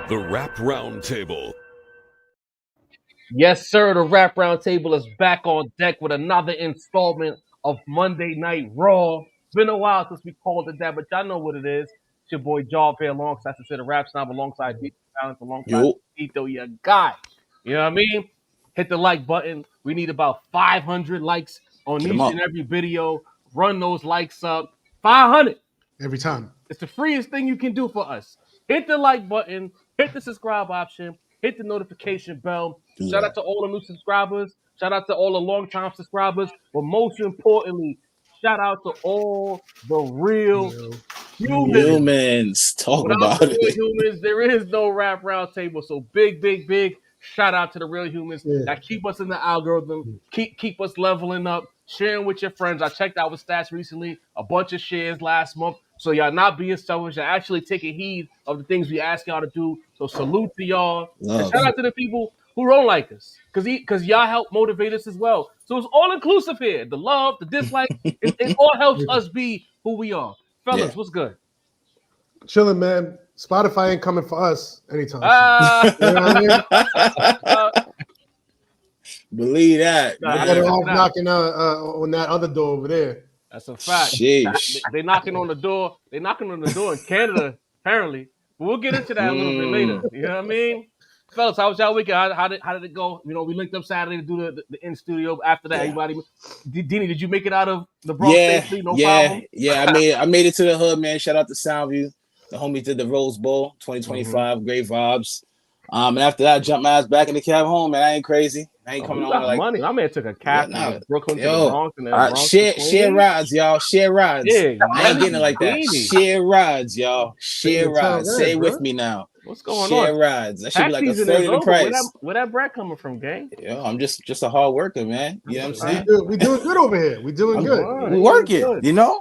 The Rap Roundtable. Yes, sir. The Rap Roundtable is back on deck with another installment of Monday Night Raw. It's been a while since we called it that, but y'all know what it is. It's your boy Jaw here alongside the Rap Snob, alongside Deep Balance, alongside Yo, Tito, your guy. You know what I mean? Hit the like button. We need about 500 likes on get him each up. and every video. Run those likes up. 500. Every time. It's the freest thing you can do for us. Hit the like button, hit the subscribe option, hit the notification bell. Do Shout out that. to all the new subscribers. Shout out to all the long-time subscribers. But most importantly, shout out to all the real humans. Humans, talk Without about the real it. humans, there is no Rap Roundtable. So big shout out to the real humans that keep us in the algorithm, keep us leveling up, sharing with your friends. I checked out with stats recently, a bunch of shares last month. So y'all not being selfish, you're actually taking heed of the things we ask y'all to do. So salute to y'all. Love. And shout out to the people who don't like us. Because y'all help motivate us as well. So it's all inclusive here. The love, the dislike, it all helps us be who we are. Fellas, what's good? Chilling, man. Spotify ain't coming for us anytime soon. You know what I mean? Believe that. Nah, Better off knocking on that other door over there. That's a fact. Sheesh. They knocking on the door. They knocking on the door in Canada, apparently. But we'll get into that a little bit later. You know what I mean? Fellas, how was y'all weekend? How did it go? You know, we linked up Saturday to do the in studio. After that, everybody. Dini, did you make it out of the Bronx safely? No problem. Yeah. I made it to the hood, man. Shout out to Soundview. The homies did the Rose Bowl 2025. Great vibes. And after that, I jumped my ass back in the cab home, man. I ain't crazy. I ain't coming on like money. My man took a cab from Brooklyn to the Bronx and then Bronx share rides, y'all. Share rides. Yeah, I ain't getting it like that. Share rides, y'all. Share rides. Say it with me now. What's going on? Share rides. That should be like a third of the price. Where that bread coming from, gang? Yo, I'm just a hard worker, man. You know what I'm saying? We doing good over here. We doing good. We work it, you know?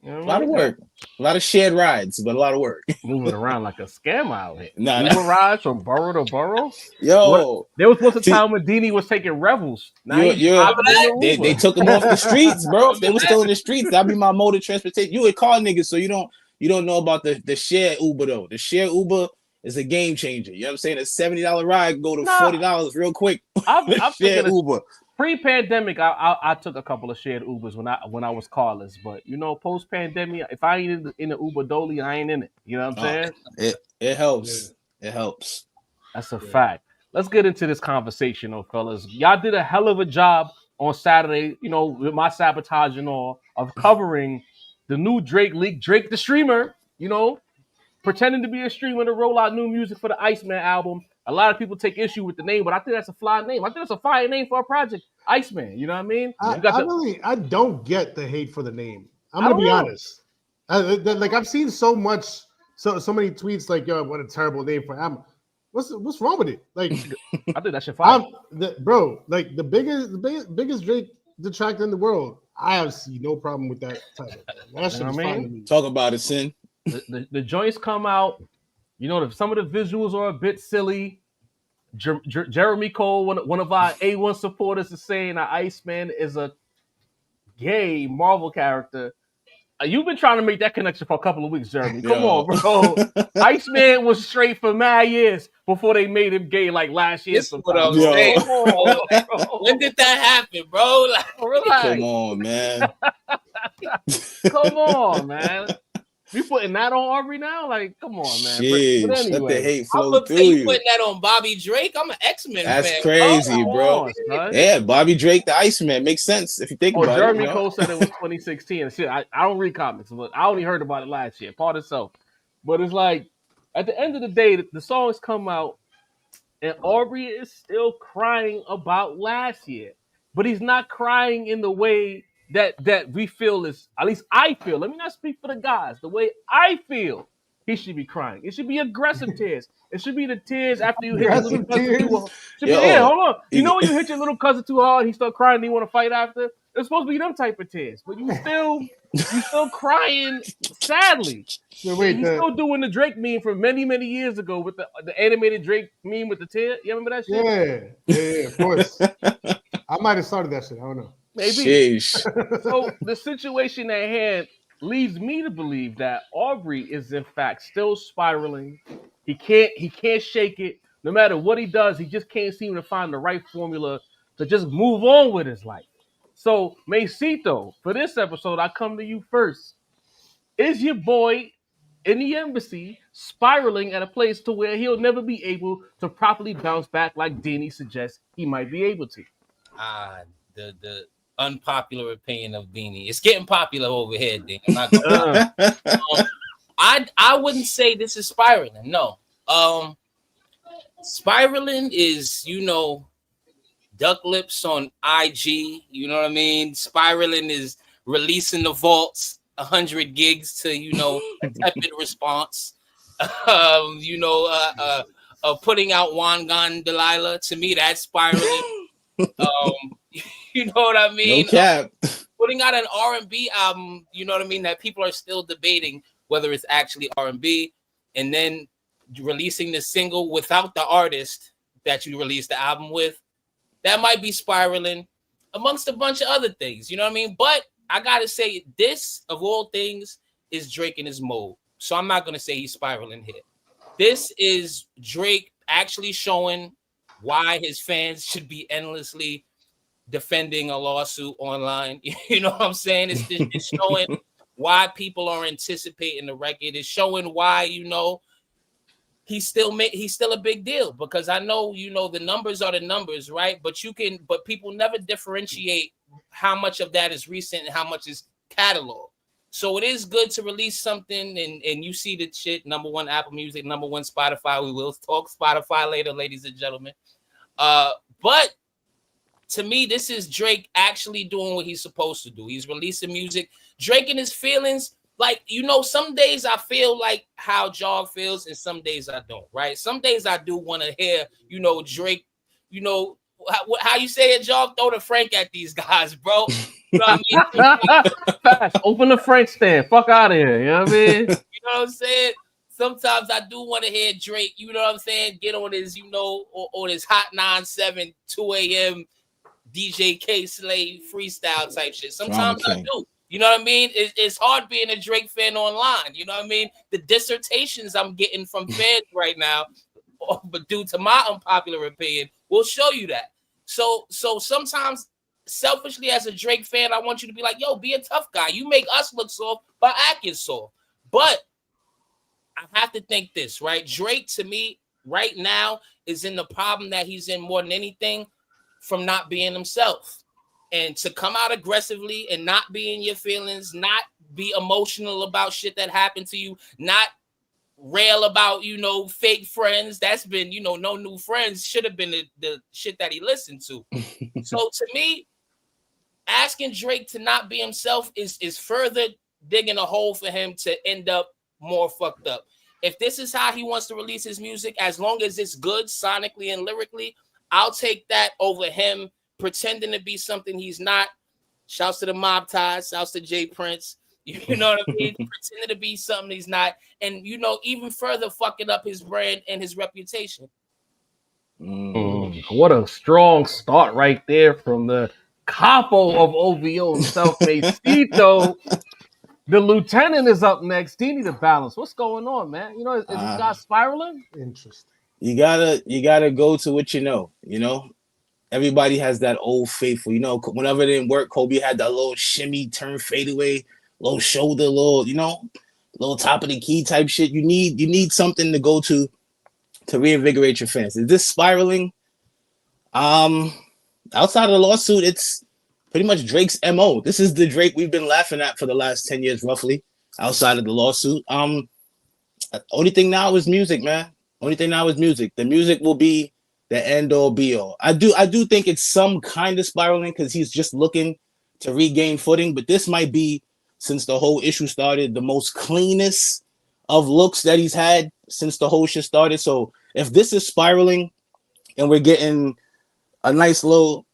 A lot of work. A lot of shared rides, but a lot of work. Moving around like a scammer out here. Uber rides from borough to borough. Yo. There was supposed to time when Dini was taking revels. Now they took him off the streets, bro. They were still in the streets. That'd be my mode of transportation. You a car nigga, so you don't know about the shared Uber though. The shared Uber is a game changer. You know what I'm saying? A $70 ride go to $40 real quick. I've shared Uber. Pre-pandemic, I took a couple of shared Ubers when I was carless, but you know, post-pandemic, if I ain't in the Uber Dolly, I ain't in it. You know what I'm saying? It helps. Yeah. It helps. That's a fact. Let's get into this conversation, though, fellas. Y'all did a hell of a job on Saturday, you know, with my sabotage and all, of covering the new Drake leak. Drake the streamer, you know, pretending to be a streamer to roll out new music for the Iceman album. A lot of people take issue with the name, but I think that's a fly name. I think that's a fire name for a project, Iceman. You know what I mean? I don't get the hate for the name. I'm gonna be honest. Like I've seen so many tweets like, "Yo, what a terrible name for album." What's wrong with it? Like, I think that should fire. Bro, like the biggest Drake detractor in the world. I have no problem with that title. That shit is fine to me. Talk about it, Sin. The joints come out. You know, some of the visuals are a bit silly. Jeremy Cole, one of our A1 supporters, is saying that Iceman is a gay Marvel character. You've been trying to make that connection for a couple of weeks, Jeremy. Come on, bro. Iceman was straight for mad years before they made him gay, like last year. This is what I was saying. When did that happen, bro? Like, relax. Come on, man. Come on, man. We putting that on Aubrey now? Like, come on, man. Jeez, but anyway, let the hate flow I'm through you putting that on Bobby Drake. I'm an X-Men fan. That's crazy, bro. Yeah, Bobby Drake, the Iceman. Makes sense if you think about it. Jeremy Cole said it was 2016. Shit, I don't read comics, but I only heard about it last year. Part itself. But it's like, at the end of the day, the songs come out, and Aubrey is still crying about last year. But he's not crying in the way that we feel is, at least I feel. Let me not speak for the guys. The way I feel, he should be crying. It should be aggressive tears. It should be the tears after you hit your little cousin too hard. Hold on. You know when you hit your little cousin too hard, he start crying, and you want to fight after? It's supposed to be them type of tears, but you still crying sadly. So wait, you still doing the Drake meme from many years ago with the animated Drake meme with the tear. You remember that shit? Yeah, of course. I might have started that shit. I don't know. Maybe. So the situation at hand leads me to believe that Aubrey is in fact still spiraling He can't shake it. No matter what he does, he just can't seem to find the right formula to just move on with his life. So, Macito, for this episode, I come to you first. Is your boy in the embassy spiraling at a place to where he'll never be able to properly bounce back like Danny suggests he might be able to? The unpopular opinion of Beanie. It's getting popular over here, Danny. I'm not gonna I wouldn't say this is spiraling. No. Spiraling is, duck lips on IG. You know what I mean? Spiraling is releasing the vaults 100 gigs to, a tepid response. Putting out Wangan Delilah. To me, that's spiraling. You know what I mean? No cap. Putting out an R&B album, you know what I mean, that people are still debating whether it's actually R&B, and then releasing the single without the artist that you released the album with, that might be spiraling, amongst a bunch of other things, you know what I mean? But I gotta say, this, of all things, is Drake in his mode. So I'm not gonna say he's spiraling here. This is Drake actually showing why his fans should be endlessly defending a lawsuit online. You know what I'm saying? It's showing why people are anticipating the record. It's showing why, he's still a big deal, because I know, the numbers are the numbers, right? But people never differentiate how much of that is recent and how much is catalog. So it is good to release something, and you see the shit, #1 Apple Music, #1 Spotify. We will talk Spotify later, ladies and gentlemen. But to me, this is Drake actually doing what he's supposed to do. He's releasing music. Drake and his feelings, like, some days I feel like how Jog feels, and some days I don't, right? Some days I do want to hear, Drake, how you say it, Jog? Throw the Frank at these guys, bro. You know what I mean? Open the Frank stand. Fuck out of here. You know what I mean? You know what I'm saying? Sometimes I do want to hear Drake, you know what I'm saying, get on his, on his Hot 9-7, 2 a.m. DJ K Slade freestyle type shit. Sometimes I do. You know what I mean? It's hard being a Drake fan online. You know what I mean? The dissertations I'm getting from fans right now, but due to my unpopular opinion, will show you that. So sometimes, selfishly as a Drake fan, I want you to be like, yo, be a tough guy. You make us look soft by acting soft. But I have to think this, right? Drake, to me, right now, is in the problem that he's in more than anything, from not being himself. And to come out aggressively and not be in your feelings, not be emotional about shit that happened to you, not rail about, fake friends. That's been, no new friends should have been the shit that he listened to. So to me, asking Drake to not be himself is further digging a hole for him to end up more fucked up. If this is how he wants to release his music, as long as it's good sonically and lyrically, I'll take that over him pretending to be something he's not. Shouts to the Mob Ties, shouts to Jay Prince. You know what I mean? Pretending to be something he's not. And, even further fucking up his brand and his reputation. What a strong start right there from the capo of OVO himself, Macito. The lieutenant is up next. Do you need a balance? What's going on, man? Is this guy spiraling? Interesting. You gotta go to what you know. Everybody has that old faithful. Whenever it didn't work, Kobe had that little shimmy, turn fadeaway, little shoulder, little top of the key type shit. You need something to go to reinvigorate your fans. Is this spiraling? Outside of the lawsuit, it's pretty much Drake's MO. This is the Drake we've been laughing at for the last 10 years, roughly, outside of the lawsuit. Only thing now is music, man. Only thing now is music. The music will be the end all be all. I do think it's some kind of spiraling because he's just looking to regain footing, but this might be, since the whole issue started, the most cleanest of looks that he's had since the whole shit started. So if this is spiraling and we're getting a nice little,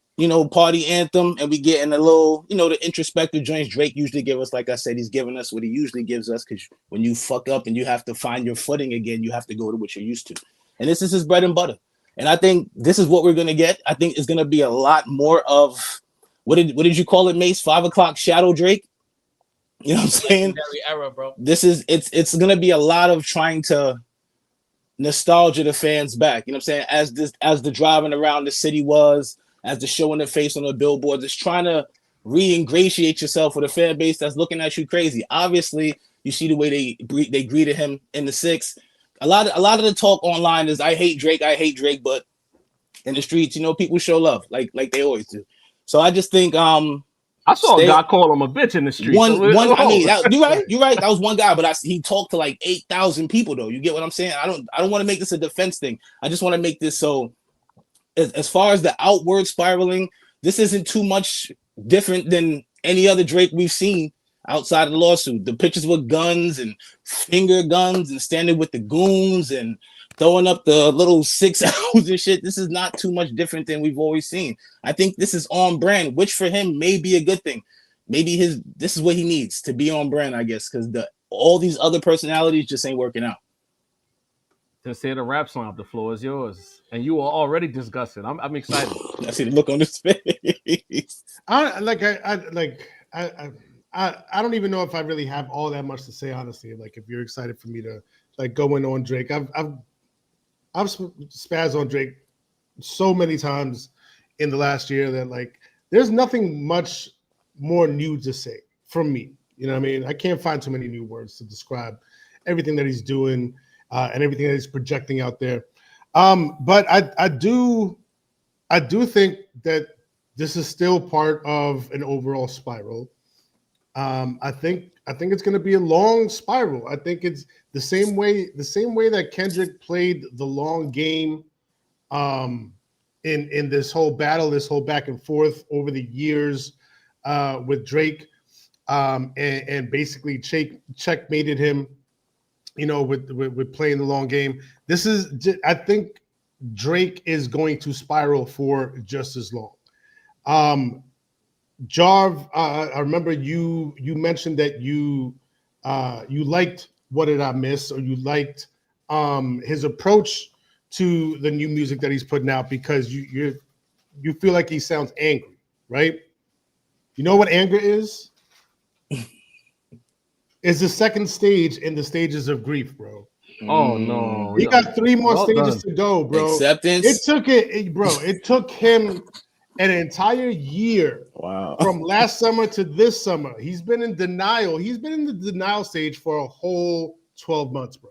party anthem, and we getting a little, the introspective joints Drake usually give us, like I said, he's giving us what he usually gives us, because when you fuck up and you have to find your footing again, you have to go to what you're used to. And this is his bread and butter. And I think this is what we're going to get. I think it's going to be a lot more of, what did you call it, Mace? 5 o'clock shadow Drake? You know what I'm saying? Era, bro. It's going to be a lot of trying to nostalgia the fans back. You know what I'm saying? As the driving around the city was, as the showing the face on the billboards, it's trying to re-ingratiate yourself with a fan base that's looking at you crazy. Obviously, you see the way they greeted him in the 6. A lot of the talk online is I hate Drake, but in the streets, you know, people show love like they always do. So I just think I saw a guy call him a bitch in the street. One. I mean, you're right. That was one guy, but he talked to like 8,000 people though. You get what I'm saying? I don't want to make this a defense thing. I just want to make this so. As far as the outward spiraling, this isn't too much different than any other Drake we've seen outside of the lawsuit. The pictures with guns and finger guns and standing with the goons and throwing up the little 6 hours and shit. This is not too much different than we've always seen. I think this is on brand, which for him may be a good thing. Maybe this is what he needs to be on brand, I guess, because all these other personalities just ain't working out. To say the rap song, the floor is yours, and you are already disgusted. I'm excited. I see the look on his face. I don't even know if I really have all that much to say, honestly. Like, if you're excited for me to like go in on Drake, I've spazzed on Drake so many times in the last year that like there's nothing much more new to say from me. You know what I mean? I can't find too many new words to describe everything that he's doing and everything that he's projecting out there. But I do think that this is still part of an overall spiral. I think it's going to be a long spiral. I think it's the same way that Kendrick played the long game in this whole battle, this whole back and forth over the years with Drake, and basically checkmated him, you know, with playing the long game. I think Drake is going to spiral for just as long. Jarv, I remember you mentioned that you liked What Did I Miss, or you liked his approach to the new music that he's putting out because you feel like he sounds angry, right? You know what anger is? It's the second stage in the stages of grief, bro. Oh no, we got 3 more stages to go, bro. Acceptance. It took him an entire year. Wow. From last summer to this summer. He's been in denial. He's been in the denial stage for a whole 12 months, bro.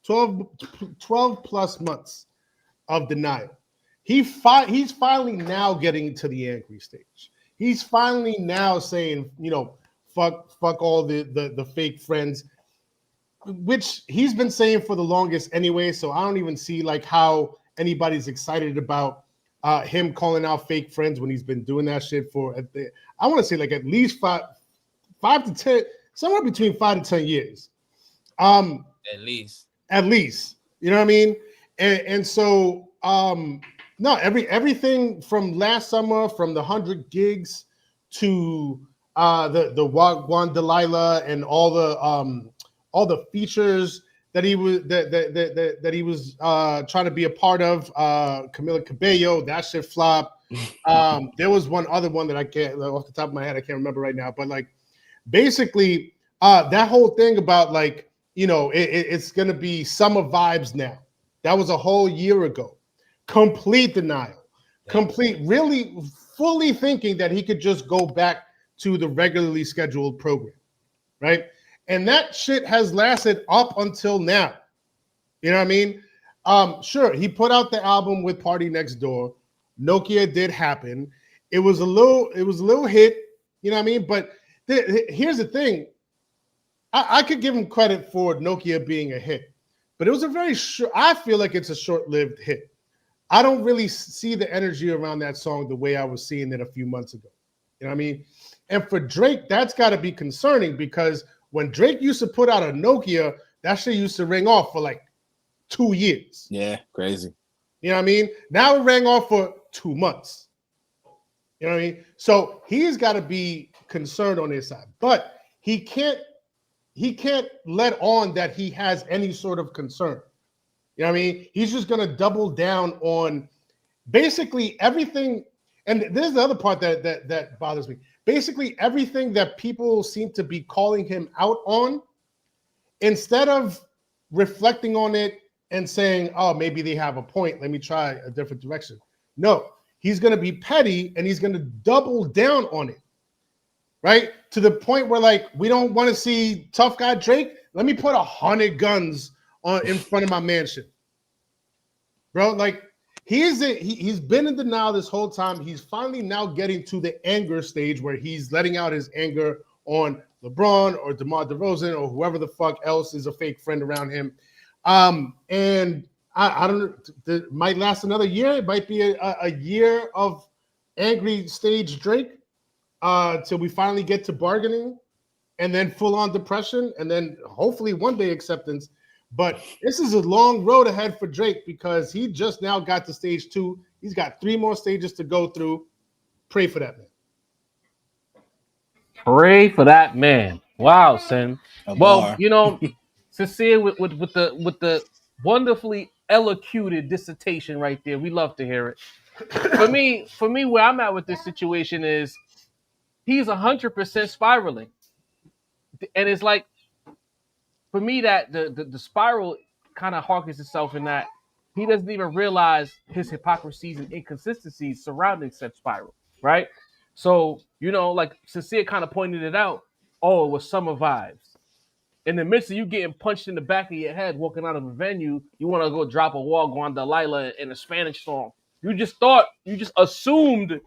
12 plus months of denial. He's finally now getting to the angry stage. He's finally now saying, you know, fuck all the fake friends, which he's been saying for the longest anyway. So I don't even see like how anybody's excited about him calling out fake friends when he's been doing that shit for, I want to say like at least 5 to 10, somewhere between 5 to 10 years. At least, you know what I mean? And so, no, everything from last summer, from the 100 gigs to the Wagwan Delilah and all the features that he was that he was trying to be a part of, Camila Cabello, that shit flop. There was one other one that I can't, off the top of my head, I can't remember right now. But like, basically, that whole thing about like, you know, it's gonna be summer vibes now. That was a whole year ago. Complete denial, really fully thinking that he could just go back to the regularly scheduled program, right? And that shit has lasted up until now. You know what I mean? Sure, he put out the album with Party Next Door. Nokia did happen. It was a little hit, you know what I mean? But here's the thing. I could give him credit for Nokia being a hit, but it was I feel like it's a short-lived hit. I don't really see the energy around that song the way I was seeing it a few months ago. You know what I mean? And for Drake, that's got to be concerning because when Drake used to put out a Nokia, that shit used to ring off for like 2 years. Yeah, crazy. You know what I mean? Now it rang off for 2 months. You know what I mean? So he's got to be concerned on his side, but he can't let on that he has any sort of concern. You know what I mean? He's just going to double down on basically everything. And this is the other part that bothers me. Basically everything that people seem to be calling him out on, instead of reflecting on it and saying, oh, maybe they have a point. Let me try a different direction. No, he's going to be petty and he's going to double down on it. Right? To the point where, like, we don't want to see tough guy Drake. Let me put 100 guns in front of my mansion. Bro, like, he's been in denial this whole time. He's finally now getting to the anger stage where he's letting out his anger on LeBron or DeMar DeRozan or whoever the fuck else is a fake friend around him. And I don't know, it might last another year. It might be a year of angry stage Drake till we finally get to bargaining and then full-on depression and then hopefully one day acceptance. But this is a long road ahead for Drake because he just now got to stage 2. He's got 3 more stages to go through. Pray for that man. Pray for that man. Wow, Sin. Well, you know, Sincere with the wonderfully elocuted dissertation right there. We love to hear it. For me, where I'm at with this situation is he's 100% spiraling, and it's like, for me, that the spiral kind of harkens itself in that he doesn't even realize his hypocrisies and inconsistencies surrounding said spiral, right? So, you know, like Sincere kind of pointed it out. Oh, it was summer vibes. In the midst of you getting punched in the back of your head walking out of a venue, you want to go drop a wall on Delilah in a Spanish song. You just assumed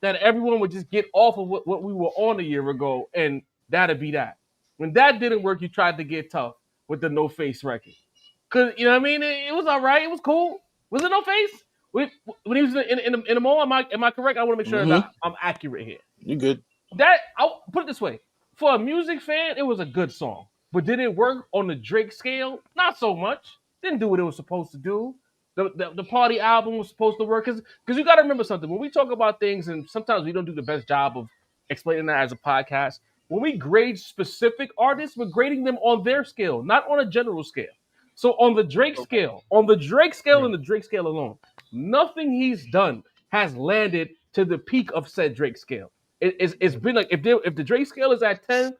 that everyone would just get off of what we were on a year ago, and that'd be that. When that didn't work, you tried to get tough with the No Face record. Because, you know what I mean? It was all right. It was cool. Was it No Face? When he was in the mall, am I correct? I want to make sure that I'm accurate here. You good. I'll put it this way. For a music fan, it was a good song. But did it work on the Drake scale? Not so much. Didn't do what it was supposed to do. The party album was supposed to work. Because you got to remember something. When we talk about things, and sometimes we don't do the best job of explaining that as a podcast, when we grade specific artists, we're grading them on their scale, not on a general scale. So on the Drake scale, and the Drake scale alone, nothing he's done has landed to the peak of said Drake scale. It's been like, if the Drake scale is at 10,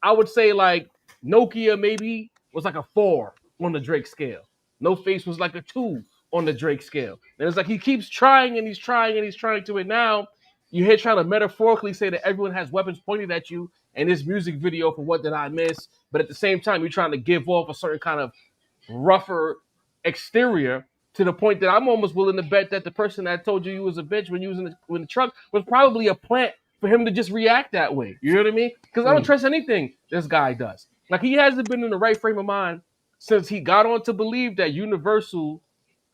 I would say like Nokia maybe was like a 4 on the Drake scale. No Face was like a 2 on the Drake scale. And it's like he keeps trying and he's trying and he's trying to it now. You're here trying to metaphorically say that everyone has weapons pointed at you in this music video for What Did I Miss? But at the same time, you're trying to give off a certain kind of rougher exterior to the point that I'm almost willing to bet that the person that told you was a bitch when you was in the truck was probably a plant for him to just react that way. You know what I mean? Because I don't trust anything this guy does. Like, he hasn't been in the right frame of mind since he got on to believe that Universal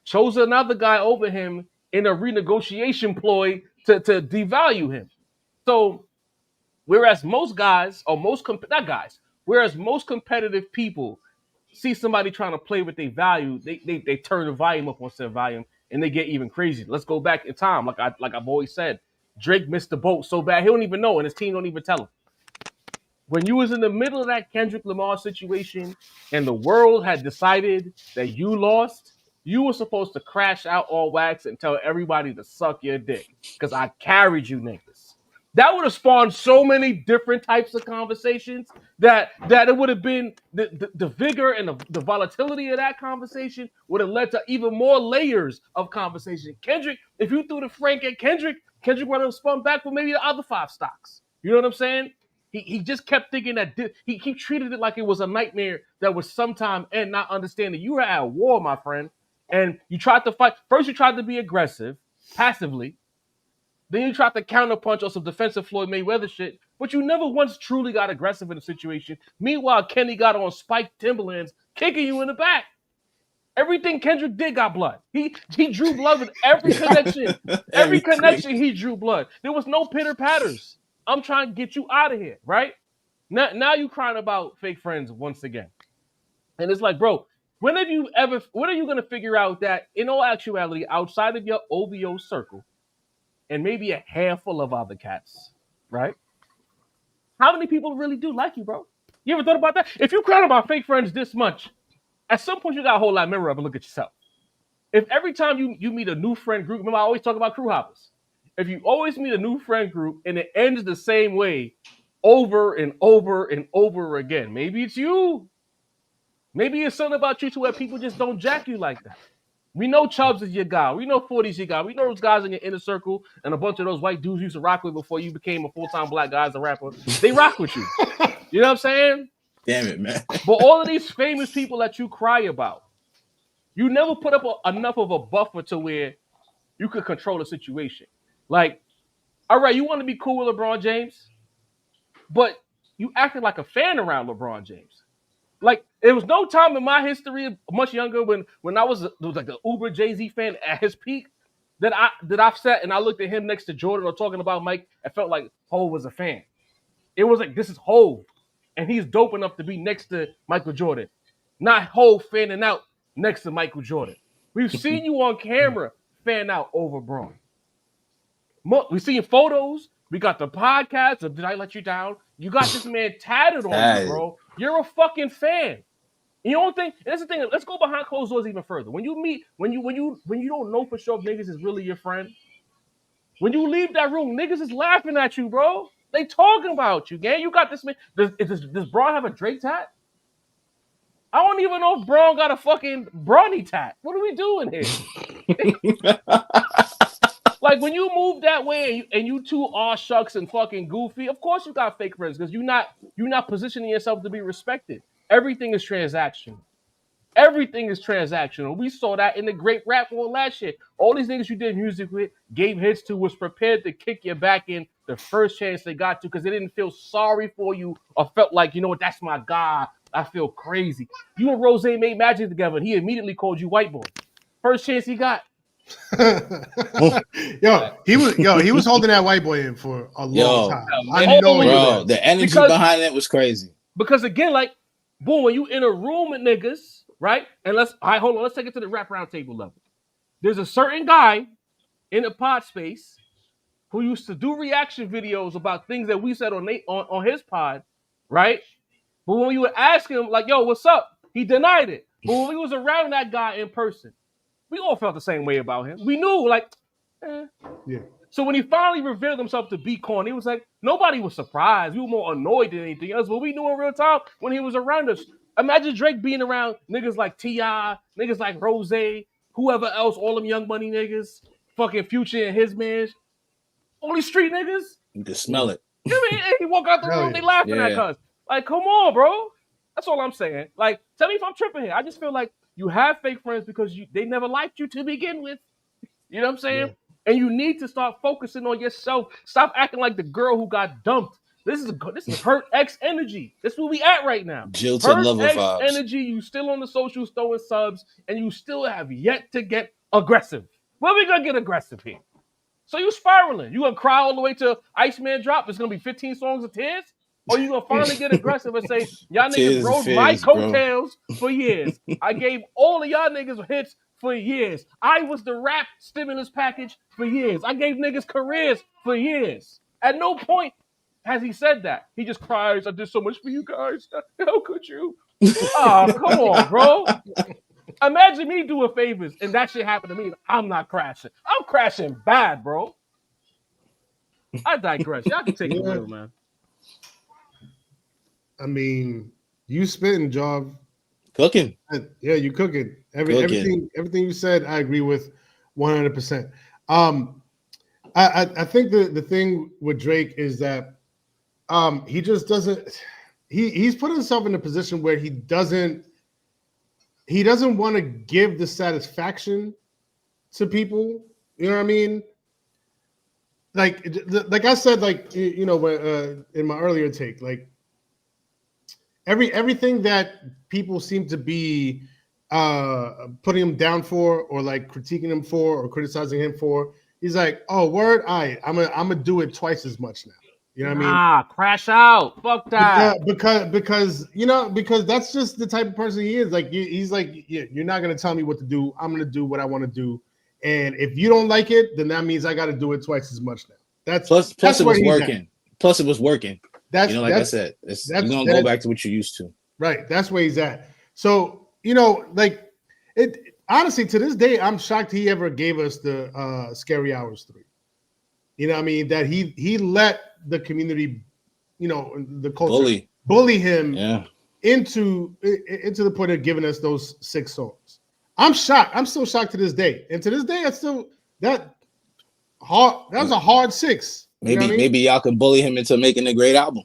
chose another guy over him in a renegotiation ploy to devalue him. So whereas most guys, or most competitive people see somebody trying to play with their value, they turn the volume up on said volume and they get even crazy. Let's go back in time. Like I've always said, Drake missed the boat so bad he don't even know, and his team don't even tell him. When you was in the middle of that Kendrick Lamar situation and the world had decided that you lost, you were supposed to crash out all wax and tell everybody to suck your dick because I carried you niggas. That would have spawned so many different types of conversations that it would have been the vigor and the volatility of that conversation would have led to even more layers of conversation. Kendrick, if you threw the Frank at Kendrick would have spun back for maybe the other 5 stocks. You know what I'm saying? He just kept thinking that he treated it like it was a nightmare that was sometime and not understanding you were at war, my friend. And you tried to fight. First, you tried to be aggressive, passively. Then you tried to counterpunch on some defensive Floyd Mayweather shit, but you never once truly got aggressive in a situation. Meanwhile, Kenny got on spiked Timberlands, kicking you in the back. Everything Kendrick did got blood. He drew blood with every connection. Every connection he drew blood. There was no pitter patters. I'm trying to get you out of here, right? Now you crying about fake friends once again. And it's like, bro, when are you going to figure out that in all actuality, outside of your OVO circle, and maybe a handful of other cats, right? How many people really do like you, bro? You ever thought about that? If you crying about fake friends this much, at some point you got to hold that mirror up and look at yourself. If every time you meet a new friend group, remember I always talk about crew hoppers. If you always meet a new friend group and it ends the same way over and over and over again, maybe it's you. Maybe it's something about you to where people just don't jack you like that. We know Chubbs is your guy. We know 40's your guy. We know those guys in your inner circle and a bunch of those white dudes you used to rock with before you became a full-time black guy as a rapper. They rock with you. You know what I'm saying? Damn it, man. But all of these famous people that you cry about, you never put up enough of a buffer to where you could control the situation. Like, all right, you want to be cool with LeBron James, but you acted like a fan around LeBron James. Like, there was no time in my history, much younger, when I was like the uber Jay-Z fan at his peak, that I've sat and I looked at him next to Jordan or talking about Mike, I felt like Hov was a fan. It was like, this is Hov, and he's dope enough to be next to Michael Jordan, not Hov fanning out next to Michael Jordan. We've seen you on camera fan out over Braun. We've seen photos. We got the podcast of Did I Let You Down? You got this man tatted on you, bro. You're a fucking fan. You don't think, and that's the thing, let's go behind closed doors even further. When you meet, when you don't know for sure if niggas is really your friend, when you leave that room, niggas is laughing at you, bro. They talking about you, gang. You got this man. Does Braun have a Drake tat? I don't even know if Braun got a fucking Bronny tat. What are we doing here? Like, when you move that way and you two aw shucks and fucking goofy, of course you got fake friends because you're not positioning yourself to be respected. Everything is transactional. Everything is transactional. We saw that in the great rap war last year. All these niggas you did music with, gave hits to, was prepared to kick your back in the first chance they got to because they didn't feel sorry for you or felt like, you know what, that's my guy. I feel crazy. You and Rose made magic together and he immediately called you white boy. First chance he got. he was holding that white boy in for a long time. I know, bro. The energy behind it was crazy. Because again, like, boom, when you in a room with niggas, right? And let's take it to the rap round table level. There's a certain guy in the pod space who used to do reaction videos about things that we said on his pod, right? But when you would ask him, like, yo, what's up? He denied it. But when we was around that guy in person, we all felt the same way about him. We knew, like, Yeah. So when he finally revealed himself to be corny, it was like, nobody was surprised. We were more annoyed than anything else, but we knew in real time when he was around us. Imagine Drake being around niggas like T.I., niggas like Rose, whoever else, all them Young Money niggas, fucking Future and his man, all these street niggas. You can smell it. I mean, he walk out the room, they laughing at us. Like, come on, bro. That's all I'm saying. Like, tell me if I'm tripping here. I just feel like you have fake friends because they never liked you to begin with. You know what I'm saying? Yeah. And you need to start focusing on yourself. Stop acting like the girl who got dumped. This is hurt X energy. That's where we at right now. Jilted lover vibes. Energy. You still on the socials throwing subs, and you still have yet to get aggressive. When we gonna get aggressive here? So you spiraling. You gonna cry all the way to Iceman drop? It's gonna be 15 songs of tears? Or you gonna finally get aggressive and say, y'all niggas rode my coattails for years. I gave all of y'all niggas hits for years. I was the rap stimulus package for years. I gave niggas careers for years. At no point has he said that. He just cries, I did so much for you guys. How could you? Oh, come on, bro. Imagine me doing favors and that shit happened to me. I'm not crashing. I'm crashing bad, bro. I digress. Y'all can take it away, man. I mean, you spitting, Job. Cooking. Yeah, you cooking. Everything you said, I agree with 100%. I think the thing with Drake is that he just doesn't. He's put himself in a position where he doesn't want to give the satisfaction to people. You know what I mean? Like I said, like, you know, in my earlier take, like everything that people seem to be putting him down for, or like critiquing him for, or criticizing him for, he's like, oh, word, I'm gonna do it twice as much now. You know what I mean? Crash out. Fuck that. Because that's just the type of person he is. Like, he's like, yeah, you're not gonna tell me what to do. I'm gonna do what I want to do. And if you don't like it, then that means I got to do it twice as much now. Plus it was working. Plus it was working. That's, like I said, you're gonna go back to what you're used to. Right. That's where he's at. So, you know, like, it honestly, to this day, I'm shocked he ever gave us the Scary Hours 3. You know what I mean? That he let the community, you know, the culture bully him into the point of giving us those 6 songs. I'm shocked. I'm still shocked to this day. And to this day, it's still that was a hard 6. Maybe y'all can bully him into making a great album.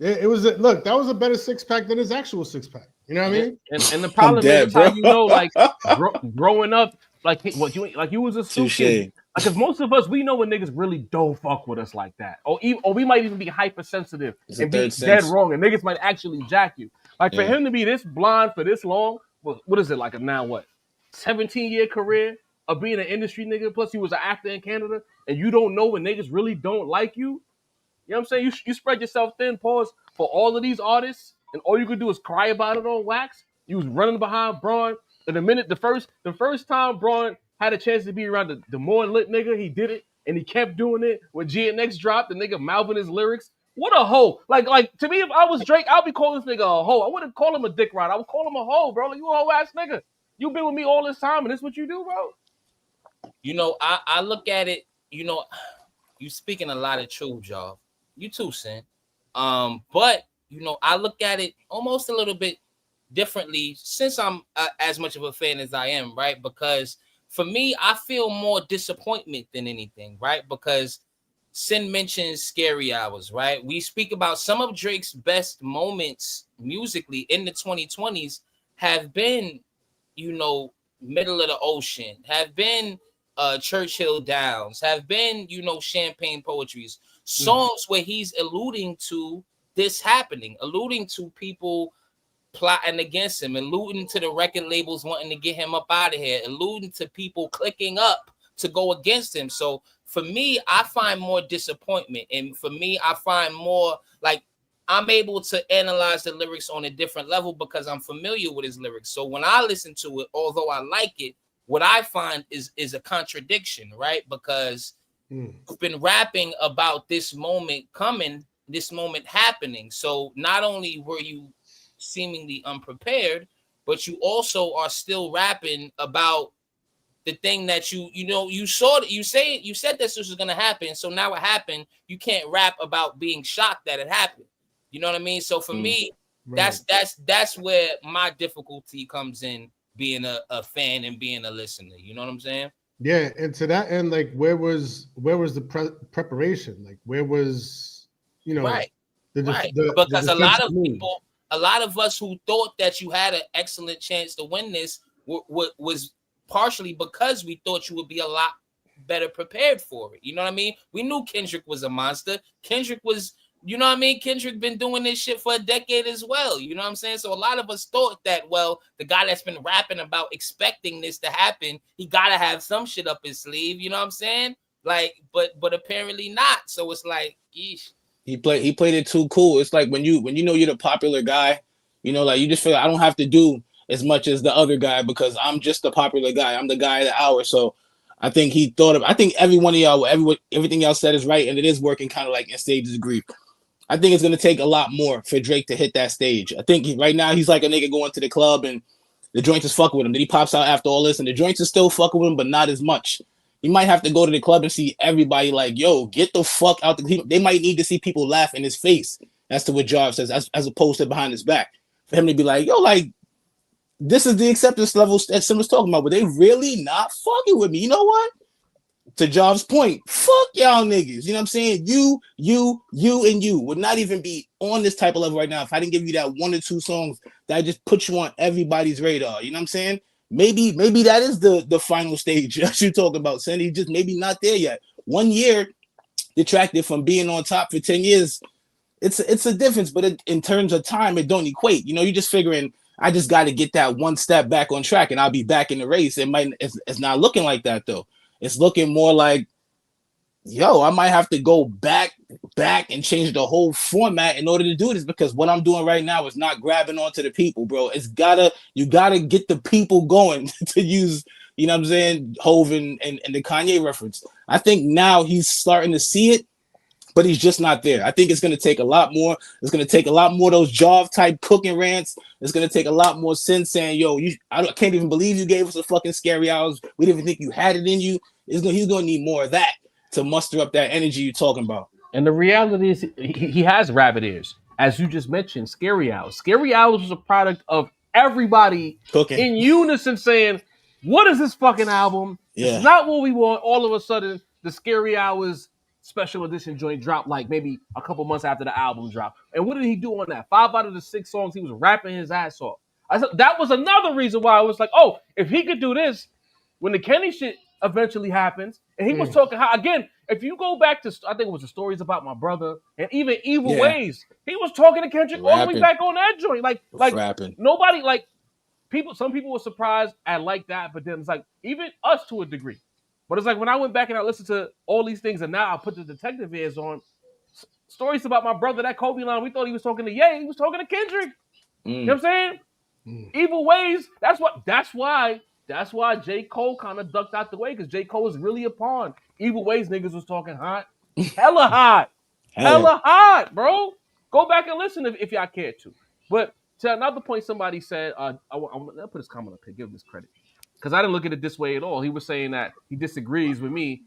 It was look, that was a better 6-pack than his actual 6-pack. You know what I mean? And the problem is how you know, like growing up, like you was a stupid. Because most of us, we know when niggas really don't fuck with us like that, or we might even be hypersensitive and be dead wrong, and niggas might actually jack you. Like for him to be this blind for this long, what is it like? A now what 17-year career of being an industry nigga. Plus he was an actor in Canada, and you don't know when niggas really don't like you. You know what I'm saying? You spread yourself thin, pause, for all of these artists, and all you could do is cry about it on wax. You was running behind Braun, and the first time Braun had a chance to be around the more lit nigga, he did it, and he kept doing it. When GNX dropped, the nigga mouthing his lyrics. What a hoe. Like to me, if I was Drake, I'd be calling this nigga a hoe. I wouldn't call him a dick rider. I would call him a hoe, bro. Like, you a hoe ass nigga. You been with me all this time, and this what you do, bro? You know, I look at it, you know, you speaking a lot of truth, y'all. You too, Sin. But, you know, I look at it almost a little bit differently since I'm as much of a fan as I am, right? Because for me, I feel more disappointment than anything, right? Because Sin mentions Scary Hours, right? We speak about some of Drake's best moments musically in the 2020s have been, you know, Middle of the Ocean, have been Churchill Downs, have been, you know, Champagne Poetries, songs where he's alluding to this happening, alluding to people plotting against him, alluding to the record labels wanting to get him up out of here, alluding to people clicking up to go against him. So for me, I find more disappointment. And for me, I find more like I'm able to analyze the lyrics on a different level because I'm familiar with his lyrics. So when I listen to it, although I like it, what I find is a contradiction, right? Because I've been rapping about this moment coming, this moment happening. So not only were you seemingly unprepared, but you also are still rapping about the thing that you said this was going to happen. So now it happened. You can't rap about being shocked that it happened. You know what I mean? So for me, right. that's where my difficulty comes in, being a fan and being a listener. You know what I'm saying? Yeah, and to that end, like, where was the preparation? Like, where was, you know, right? Because a lot of people, a lot of us who thought that you had an excellent chance to win this was partially because we thought you would be a lot better prepared for it. You know what I mean? We knew Kendrick was a monster. Kendrick was, you know what I mean? Kendrick been doing this shit for a decade as well. You know what I'm saying? So a lot of us thought that, well, the guy that's been rapping about expecting this to happen, he got to have some shit up his sleeve. You know what I'm saying? Like, but apparently not. So it's like, yeesh. He played it too cool. It's like when you know you're the popular guy, you know, like you just feel like I don't have to do as much as the other guy because I'm just the popular guy. I'm the guy of the hour. So I think he thought I think every one of y'all, everything y'all said is right, and it is working kind of like in stages of grief. I think it's gonna take a lot more for Drake to hit that stage. I think right now he's like a nigga going to the club and the joints is fucking with him. Then he pops out after all this, and the joints is still fucking with him, but not as much. He might have to go to the club and see everybody like, yo, get the fuck out. They might need to see people laugh in his face. That's to what Jarv says, as opposed to behind his back. For him to be like, yo, like, this is the acceptance level that Sim was talking about, but they really not fucking with me. You know what? To Jarv's point, fuck y'all niggas. You know what I'm saying? You, and you would not even be on this type of level right now if I didn't give you that 1 or 2 songs that just put you on everybody's radar. You know what I'm saying? Maybe that is the final stage that you talk about, Sandy. Just maybe not there yet. 1 year detracted from being on top for 10 years. It's a difference, but in terms of time, it don't equate. You know, you're just figuring I just got to get that one step back on track and I'll be back in the race. It's not looking like that though. It's looking more like, yo, I might have to go back and change the whole format in order to do this because what I'm doing right now is not grabbing onto the people, bro. You gotta get the people going to use, you know what I'm saying, Hov and the Kanye reference. I think now he's starting to see it, but he's just not there. I think it's going to take a lot more. It's going to take a lot more of those Jarv type cooking rants. It's going to take a lot more sense saying, yo, I can't even believe you gave us a fucking Scary Hours. We didn't even think you had it in you. He's going to need more of that to muster up that energy you're talking about. And the reality is he has rabbit ears. as you just mentioned, Scary Hours. Scary Hours was a product of everybody Cooking. in unison saying, what is this fucking album? Yeah. It's not what we want. All of a sudden, the Scary Hours special edition joint dropped like maybe a couple months after the album dropped. And what did he do on that? 5 out of the 6 songs, he was rapping his ass off. I said that was another reason why I was like, oh, if he could do this, when the Kenny shit eventually happens, and he was talking how, again, if you go back to, I think it was the Stories About My Brother and even Evil Ways, he was talking to Kendrick all the way back on that joint. Like rapping. Nobody, like, some people were surprised at like that, but then it's like, even us to a degree. But it's like when I went back and I listened to all these things and now I put the detective ears on, Stories About My Brother, that Kobe line, we thought he was talking to Ye, he was talking to Kendrick. You know what I'm saying? Evil Ways, that's why J. Cole kind of ducked out the way, because J. Cole was really a pawn. Evil Ways niggas was talking hot. Hella hot, bro. Go back and listen if y'all care to. But to another point, somebody said, I'll put his comment up here, give him this credit. Because I didn't look at it this way at all. He was saying that he disagrees with me,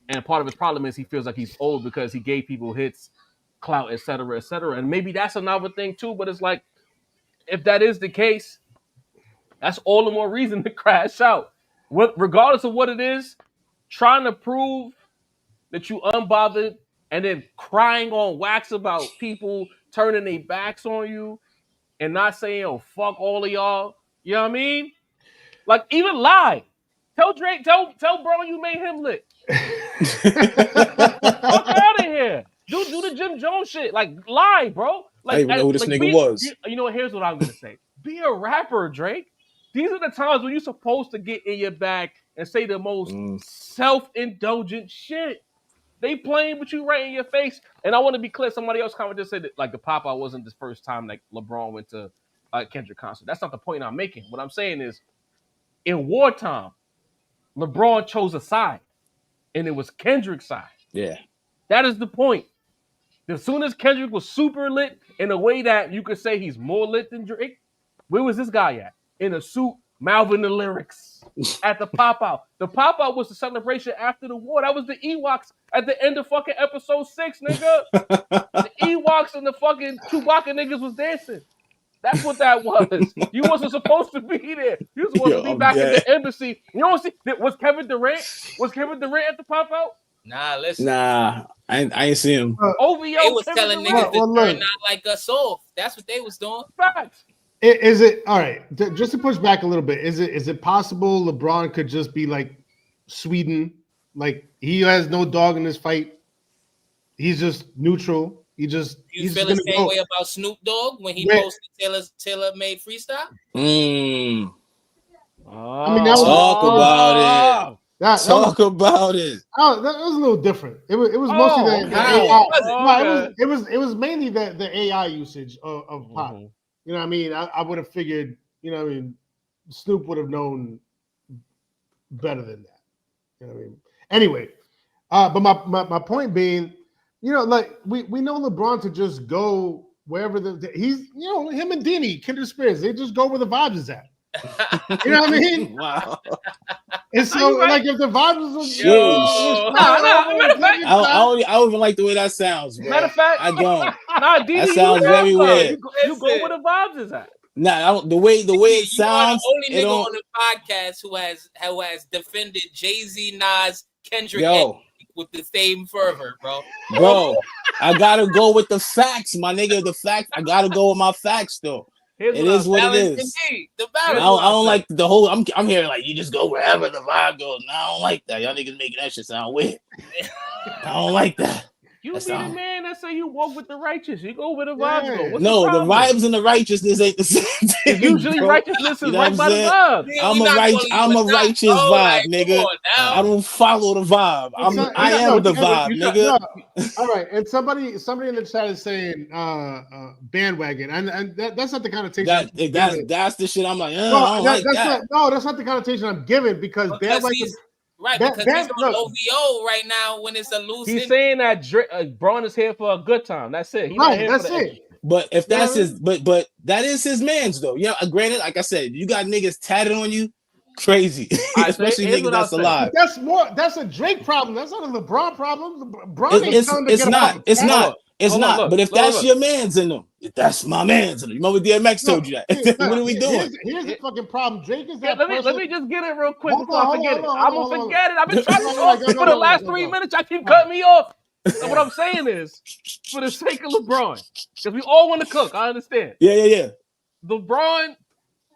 and part of his problem is he feels like he's old because he gave people hits, clout, et cetera, and maybe that's another thing too, but it's like, if that is the case, that's all the more reason to crash out. Regardless of what it is, trying to prove that you unbothered and then crying on wax about people turning their backs on you and not saying, oh, fuck all of y'all. You know what I mean? Like, even lie. Tell Drake, tell bro you made him lit. Fuck out of here. Do the Jim Jones shit. Like, lie, bro. Like, I didn't even know who this nigga was. You know what? Here's what I'm going to say. Be a rapper, Drake. These are the times when you're supposed to get in your bag and say the most self-indulgent shit. They playing with you right in your face. And I want to be clear. Somebody else commented said that, like, the pop-out wasn't the first time like LeBron went to a Kendrick concert. That's not the point I'm making. What I'm saying is, in wartime, LeBron chose a side, and it was Kendrick's side. Yeah. That is the point. As soon as Kendrick was super lit in a way that you could say he's more lit than Drake, where was this guy at? In a suit, mouthing the lyrics at the pop-out. The pop-out was the celebration after the war. That was the Ewoks at the end of fucking episode 6, nigga. The Ewoks and the fucking Chewbacca niggas was dancing. That's what that was. You wasn't supposed to be there. You were supposed to be back at the embassy. You don't see, was Kevin Durant at the pop-out? Nah, listen. Nah, I ain't see him. OVO, they was telling niggas to turn out like us off. That's what they was doing. Facts. Is it all right? Just to push back a little bit, is it possible LeBron could just be like Sweden, like he has no dog in this fight? He's just neutral. You feel the same way about Snoop Dogg when he posted Taylor made freestyle? I mean, talk about it. Talk about it. Oh, that was a little different. It was mostly the AI. It was mainly the AI usage of pop. Mm-hmm. You know what I mean? I would have figured, you know what I mean, Snoop would have known better than that. You know what I mean? Anyway, but my point being, you know, like we know LeBron to just go wherever he's, you know, him and Dini, Kindred Spirits, they just go where the vibes is at. You know what I mean? Wow. And so, like, if the vibes is I don't even like the way that sounds, bro. Matter of fact, I don't. Nah, Dini, that sounds very weird. You go where the vibes is at. Nah, the way it sounds. You are the only nigga on the podcast who has defended Jay-Z, Nas, Kendrick, with the same fervor, bro. Bro, I gotta go with the facts, my nigga. The facts. I gotta go with my facts, though. It is what it is. I don't like the whole. I'm hearing like you just go wherever the vibe goes. No, I don't like that. Y'all niggas making that shit sound weird. I don't like that. You be the man that say you walk with the righteous. You go where the vibes go. What's no, the vibes and the righteousness ain't the same thing. Usually righteousness is right by the vibe. I'm a righteous vibe, nigga. I don't follow the vibe. I am the vibe, nigga. All right, and somebody in the chat is saying bandwagon, and that's not the connotation. That's the shit. I'm like, I don't like that. That's not the connotation I'm giving because bandwagon. Right, because he's on OVO right now when it's a loose. He's saying that Braun is here for a good time. That's it. That's it. But if that's his, but that is his man's though. Yeah, granted, like I said, you got niggas tatted on you, crazy, especially niggas that's alive. That's a Drake problem. That's not a LeBron problem. It's not. It's Hold on, not. look, but if look, that's look. your man's in them, if that's my man's in them. You remember DMX told you that. No, What are we doing? Here's the fucking problem. Drake is Yeah, that person. let me just get it real quick Hold before on, I forget it. hold on, I'm hold gonna on. forget it. I've been trying to No, talk go, for the last go. 3 minutes. I keep cutting me off. And what I'm saying is, for the sake of LeBron, because we all want to cook. I understand. Yeah. LeBron,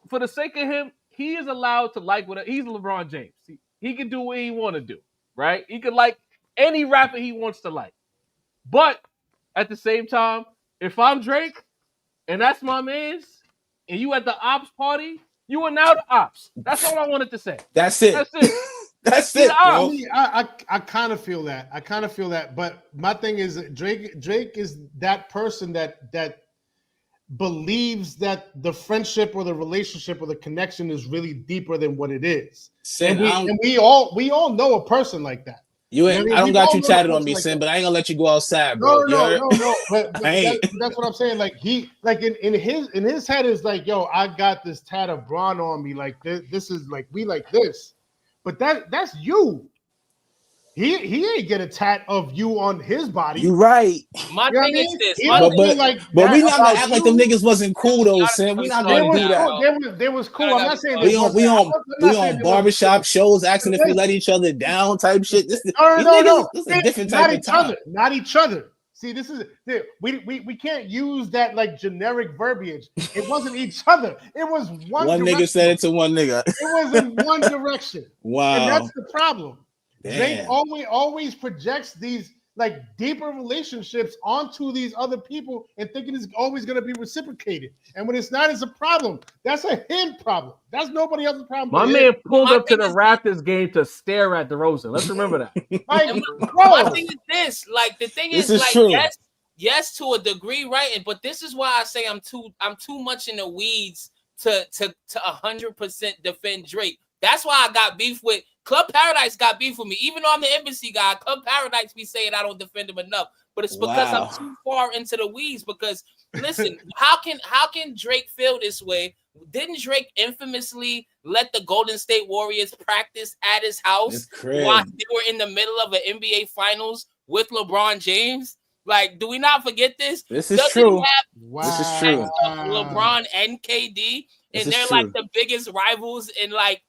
for the sake of him, he is allowed to like whatever. He's LeBron James. He can do what he want to do, right? He can like any rapper he wants to like. But at the same time, if I'm Drake and that's my man's, and you at the ops party, you are now the ops. That's all I wanted to say. That's it. That's it. That's it, bro. I kind of feel that. But my thing is, Drake is that person that believes that the friendship or the relationship or the connection is really deeper than what it is. Sin, and we all know a person like that. You ain't. I don't got you tatted on me, like Sin, that. but I ain't gonna let you go outside, bro. No. But that's what I'm saying. Like in his head is like, yo, I got this tat of Braun on me. Like this is like we like this, but that's you. He ain't get a tat of you on his body. You right. My You know thing what I is mean? this. He My don't thing feel like But that we not gonna about act like you. them niggas wasn't cool though, Sin. We not They gonna was do that. cool. They was cool. I'm not saying We on barbershop shows asking if we let each other down type shit. This is a different type of time. Not each other. See, this is we can't use that like generic verbiage. It wasn't each other. It was one nigga said it to one nigga. It was in one direction. Wow. And that's the problem. Damn. Drake always projects these like deeper relationships onto these other people and thinking it's always going to be reciprocated. And when it's not, it's a problem. That's a him problem. That's nobody else's problem. My man pulled up to the Raptors game to stare at DeRozan. Let's remember that. My thing is this. Like the thing is like true. yes, to a degree, right? But this is why I say I'm too much in the weeds to 100% defend Drake. That's why I got beef with Club Paradise. Got beef with me, even though I'm the embassy guy. Club Paradise be saying I don't defend him enough, but it's because I'm too far into the weeds. Because listen, how can Drake feel this way? Didn't Drake infamously let the Golden State Warriors practice at his house while they were in the middle of an NBA Finals with LeBron James? Like, do we not forget this? This is true. This is true. LeBron and KD, and they're like the biggest rivals in like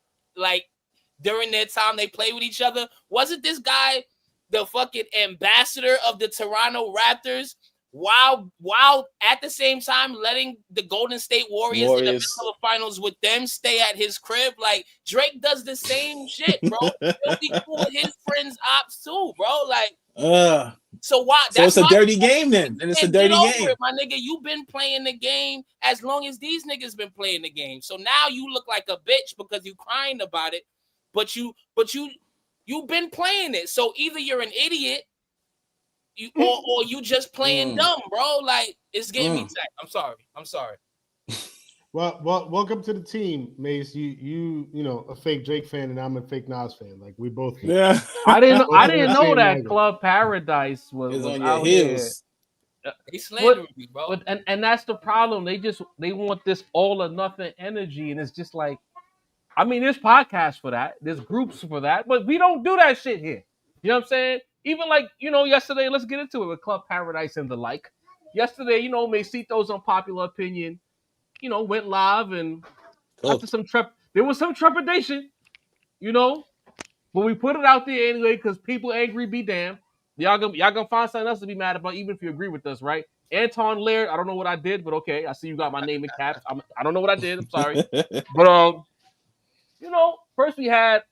during their time they play with each other. Wasn't this guy the fucking ambassador of the Toronto Raptors while at the same time letting the Golden State Warriors in the middle of the finals with them stay at his crib? Like Drake does the same shit, bro. He'll be cool with his friends' ops too, bro. Like so why? So it's a dirty game then, and it's a dirty game, my nigga. You've been playing the game as long as these niggas been playing the game. So now you look like a bitch because you crying about it, but you've been playing it. So either you're an idiot, or you just playing dumb, bro. Like it's getting me tight. I'm sorry. Well, welcome to the team, Mace. You know a fake Drake fan and I'm a fake Nas fan. Like we both. Yeah. I didn't know that Club Paradise was on out your heels. They slandering me, bro. But and that's the problem. They want this all or nothing energy, and it's just like, I mean, there's podcasts for that, there's groups for that, but we don't do that shit here. You know what I'm saying? Even like, yesterday, let's get into it with Club Paradise and the like. Yesterday, Macito's Unpopular Opinion, went live, and after there was some trepidation, but we put it out there anyway because people angry be damned. Y'all gonna find something else to be mad about, even if you agree with us, right? Anton Laird, I don't know what I did, but okay, I see you got my name in caps. I don't know what I did. I'm sorry, but first we had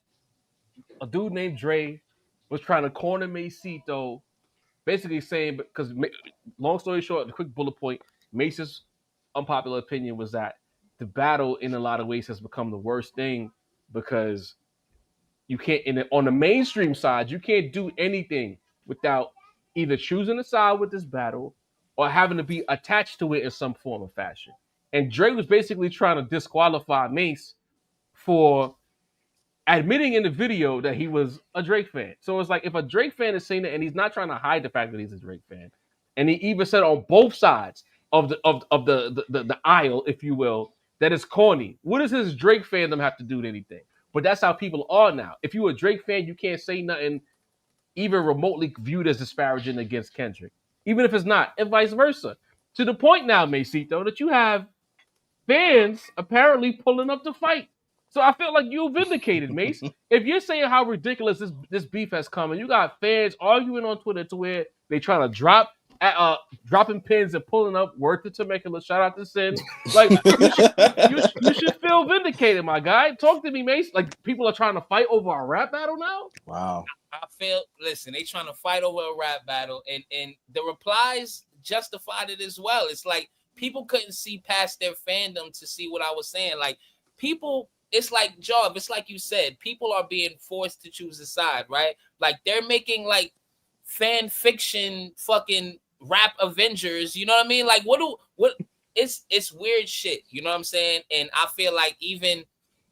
a dude named Dre was trying to corner Macito, basically saying, because long story short, the quick bullet point, Mace's Unpopular Opinion was that the battle in a lot of ways has become the worst thing because you can't, on the mainstream side, you can't do anything without either choosing a side with this battle or having to be attached to it in some form or fashion. And Dre was basically trying to disqualify Mace for admitting in the video that he was a Drake fan. So it's like, if a Drake fan is saying it and he's not trying to hide the fact that he's a Drake fan, and he even said on both sides of the aisle, if you will, that it's corny. What does his Drake fandom have to do with anything? But that's how people are now. If you're a Drake fan, you can't say nothing even remotely viewed as disparaging against Kendrick. even if it's not, and vice versa. To the point now, Macito, that you have fans apparently pulling up to fight. So I feel like you vindicated, Mace. If you're saying how ridiculous this beef has come, and you got fans arguing on Twitter to where they trying to dropping pins and pulling up, word to Temecula, shout out to Sin. Like you should feel vindicated, my guy. Talk to me, Mace. Like people are trying to fight over a rap battle now. Wow. I feel. Listen, they trying to fight over a rap battle, and the replies justified it as well. It's like people couldn't see past their fandom to see what I was saying. Like people. It's like Job. It's like you said. People are being forced to choose a side, right? Like they're making like fan fiction, fucking rap Avengers. You know what I mean? Like what? It's weird shit. You know what I'm saying? And I feel like even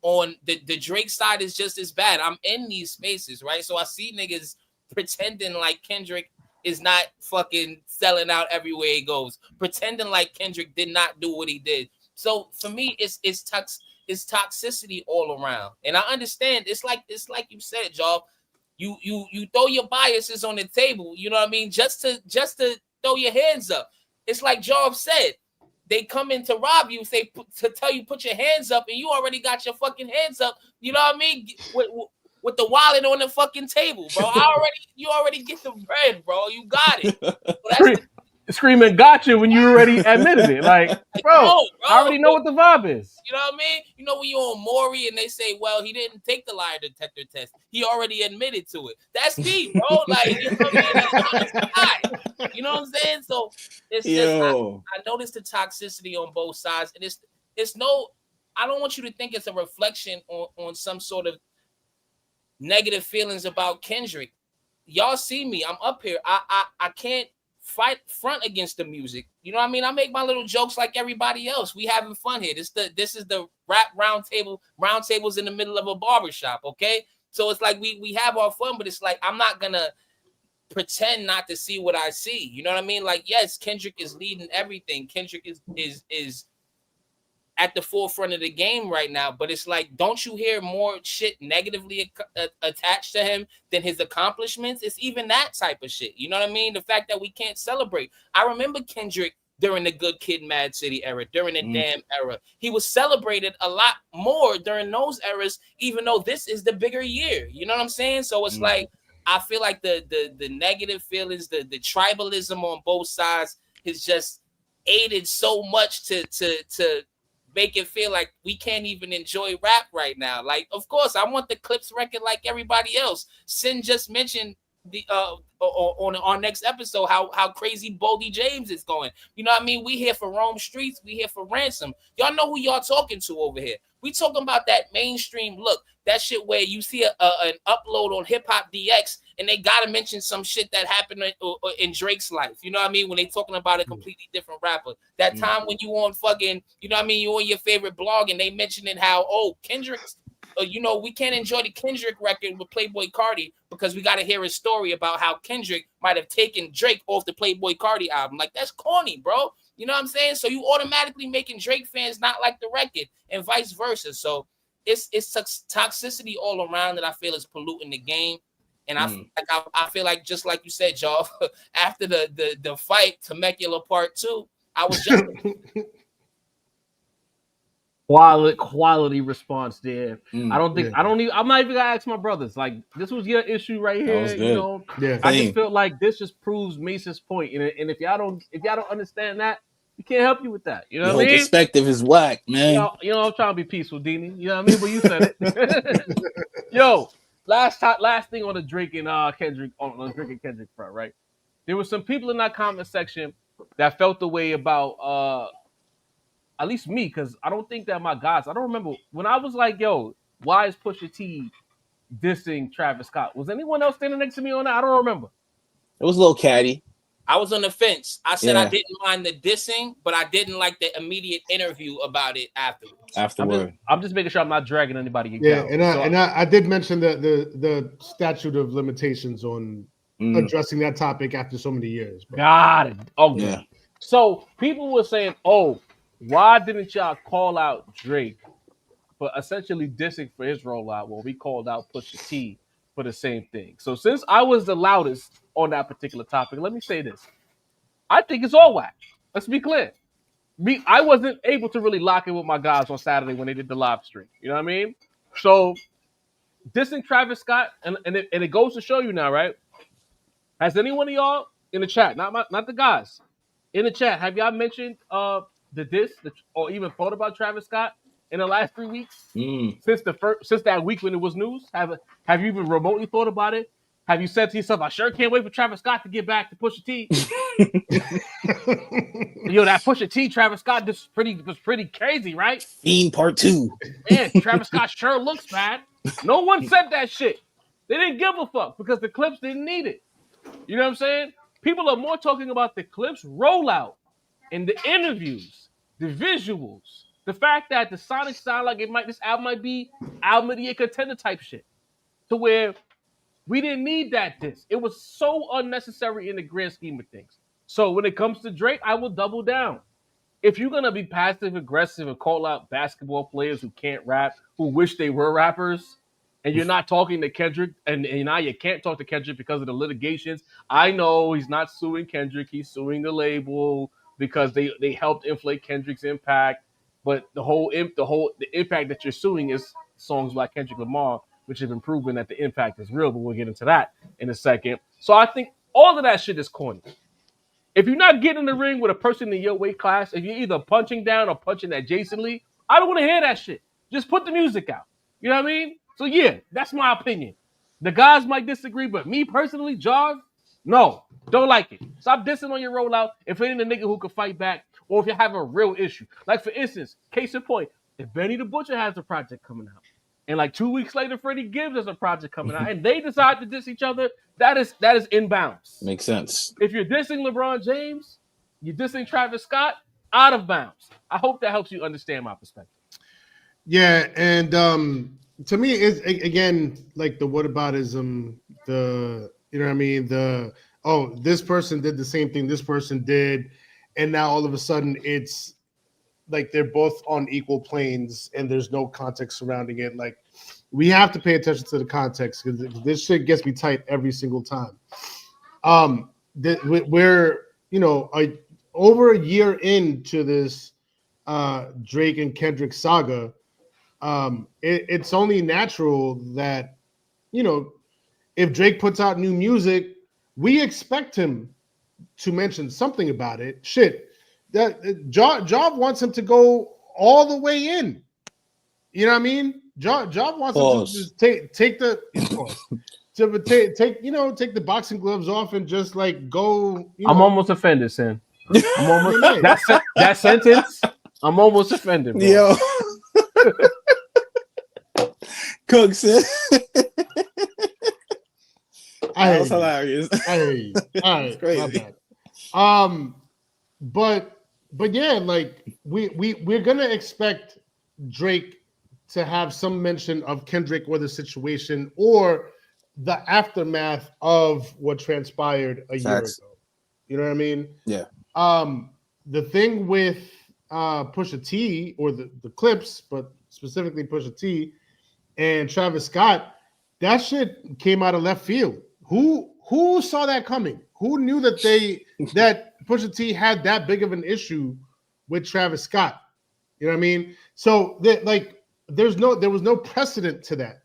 on the Drake side is just as bad. I'm in these spaces, right? So I see niggas pretending like Kendrick is not fucking selling out everywhere he goes, pretending like Kendrick did not do what he did. So for me, it's toxicity all around. And I understand it's like you said, Job. You throw your biases on the table, you know what I mean? Just to throw your hands up. It's like Job said. They come in to rob you, to tell you put your hands up, and you already got your fucking hands up, you know what I mean? With the wallet on the fucking table, bro. You already get the bread, bro. You got it. Well, Screaming gotcha when you already admitted it. Like, bro, I already know what the vibe is. You know what I mean? You know when you're on Maury and they say, well, he didn't take the lie detector test. He already admitted to it. That's me, bro. Like, you know what I mean? You know what I'm saying? So it's just I noticed the toxicity on both sides. And it's no, I don't want you to think it's a reflection on some sort of negative feelings about Kendrick. Y'all see me. I'm up here. I can't front against the music. You know what I mean? I make my little jokes like everybody else. We having fun here. This is the rap roundtables in the middle of a barbershop, okay? So it's like we have our fun, but it's like I'm not gonna pretend not to see what I see. You know what I mean? Like, yes, Kendrick is leading everything. Kendrick is at the forefront of the game right now, but it's like, don't you hear more shit negatively attached to him than his accomplishments? It's even that type of shit. You know what I mean? The fact that we can't celebrate. I remember Kendrick during the Good Kid, Mad City era, during the Damn era. He was celebrated a lot more during those eras, even though this is the bigger year. You know what I'm saying? So it's like, I feel like the negative feelings, the tribalism on both sides has just aided so much to make it feel like we can't even enjoy rap right now. Like, of course, I want the Clipse record like everybody else. Sin just mentioned the on our next episode how crazy Boldy James is going. You know what I mean? We here for Rome Streets. We here for Ransom. Y'all know who y'all talking to over here. We talking about that mainstream look. That shit where you see an upload on Hip Hop DX and they gotta mention some shit that happened in Drake's life. You know what I mean? When they talking about a completely different rapper. That time when you on fucking, you know what I mean? You on your favorite blog and they mentioning how, Kendrick's, you know, we can't enjoy the Kendrick record with Playboy Cardi because we got to hear a story about how Kendrick might have taken Drake off the Playboy Cardi album. Like, that's corny, bro. You know what I'm saying? So you automatically making Drake fans not like the record and vice versa. So it's toxicity all around that I feel is polluting the game. And I feel like, just like you said, y'all, after the fight, Temecula Part 2, I was just... Quality response there. I'm not even gonna ask my brothers. Like, this was your issue right here. You know, I just feel like this just proves Mason's point. And if y'all don't understand that, we can't help you with that. You know what I mean? Perspective is whack, man. You know, I'm trying to be peaceful, Dini. You know what I mean? But you said it. Yo, last thing on the Drake and Kendrick on the Drake and Kendrick front, right? There were some people in that comment section that felt the way about at least me, because I don't think that my guys, I don't remember when I was like, yo, why is Pusha T dissing Travis Scott? Was anyone else standing next to me on that? I don't remember. It was a little catty. I was on the fence. I said I didn't mind the dissing, but I didn't like the immediate interview about it afterwards. I'm just making sure I'm not dragging anybody again. Yeah, and I did mention the statute of limitations on addressing that topic after so many years. Bro. Got it. Okay. Yeah. So people were saying, why didn't y'all call out Drake for essentially dissing for his rollout? Well, we called out Pusha T for the same thing. So since I was the loudest on that particular topic, let me say this. I think it's all whack. Let's be clear. I wasn't able to really lock in with my guys on Saturday when they did the live stream. You know what I mean? So dissing Travis Scott, and it goes to show you now, right? Has anyone of y'all in the chat, not the guys, in the chat, have y'all mentioned the diss or even thought about Travis Scott in the last 3 weeks since that week when it was news? Have you even remotely thought about it? Have you said to yourself, I sure can't wait for Travis Scott to get back to Pusha T? Yo, that Pusha T Travis Scott was pretty crazy, right? Fiend Part 2. Man, Travis Scott sure looks bad. No one said that shit. They didn't give a fuck because the Clipse didn't need it. You know what I'm saying? People are more talking about the Clipse rollout and the interviews, the visuals, the fact that the sonic sound like this album might be album of the year contender type shit. To where we didn't need that diss. It was so unnecessary in the grand scheme of things. So when it comes to Drake, I will double down. If you're going to be passive aggressive and call out basketball players who can't rap, who wish they were rappers, and you're not talking to Kendrick, and now you can't talk to Kendrick because of the litigations. I know he's not suing Kendrick. He's suing the label because they helped inflate Kendrick's impact. But the impact that you're suing is songs like Kendrick Lamar, which have been proven that the impact is real, but we'll get into that in a second. So I think all of that shit is corny. If you're not getting in the ring with a person in your weight class, if you're either punching down or punching adjacently, I don't want to hear that shit. Just put the music out. You know what I mean? So yeah, that's my opinion. The guys might disagree, but me personally, Jarv, no, don't like it. Stop dissing on your rollout if it ain't a nigga who can fight back, or if you have a real issue. Like for instance, case in point, if Benny the Butcher has a project coming out, and like 2 weeks later, Freddie Gibbs has a project coming out, and they decide to diss each other, that is inbounds. Makes sense. If you're dissing LeBron James, you're dissing Travis Scott, out of bounds. I hope that helps you understand my perspective. Yeah, and to me, it's again like the whataboutism, the you know what I mean, this person did the same thing this person did, and now all of a sudden it's like they're both on equal planes and there's no context surrounding it. Like we have to pay attention to the context because this shit gets me tight every single time. We're over a year into this Drake and Kendrick saga. It's only natural that if Drake puts out new music, we expect him to mention something about it. Shit. That Job wants him to go all the way in. You know what I mean? Job wants him to just take the take the boxing gloves off and just like go. I'm almost offended, Sin. I'm almost that sentence. I'm almost offended, bro. Yo, Cook said that was hilarious. Hey, all right, crazy. But yeah, like we're gonna expect Drake to have some mention of Kendrick or the situation or the aftermath of what transpired a year ago. You know what I mean? Yeah. The thing with Pusha T or the Clipse, but specifically Pusha T and Travis Scott, that shit came out of left field. Who saw that coming? Who knew that that Pusha T had that big of an issue with Travis Scott? You know what I mean? So there was no precedent to that.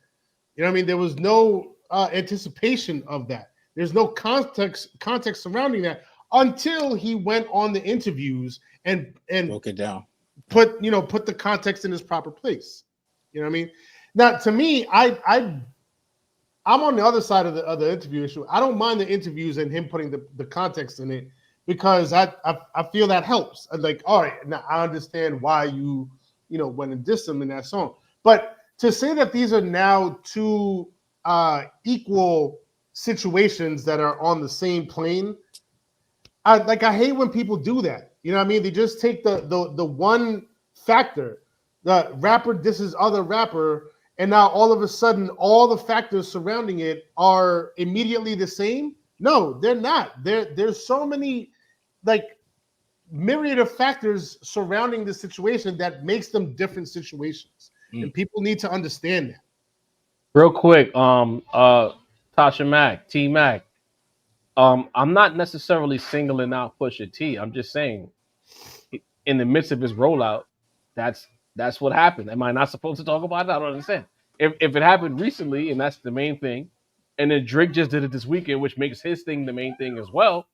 You know what I mean? There was no anticipation of that. There's no context surrounding that until he went on the interviews and broke it down. Put the context in its proper place. You know what I mean? Now, to me, I'm on the other side of the interview issue. I don't mind the interviews and him putting the context in it because I feel that helps. I'm like, all right, now I understand why you went and dissed him in that song. But to say that these are now two equal situations that are on the same plane, I hate when people do that. You know what I mean? They just take the one factor, the rapper disses other rapper, and now all of a sudden, all the factors surrounding it are immediately the same. No, they're not. There's so many myriad of factors surrounding the situation that makes them different situations, and people need to understand that. Real quick, Tasha Mac, T Mac, I'm not necessarily singling out Pusha T. I'm just saying, in the midst of his rollout, that's what happened. Am I not supposed to talk about it? I don't understand. If it happened recently, and that's the main thing, and then Drake just did it this weekend, which makes his thing the main thing as well,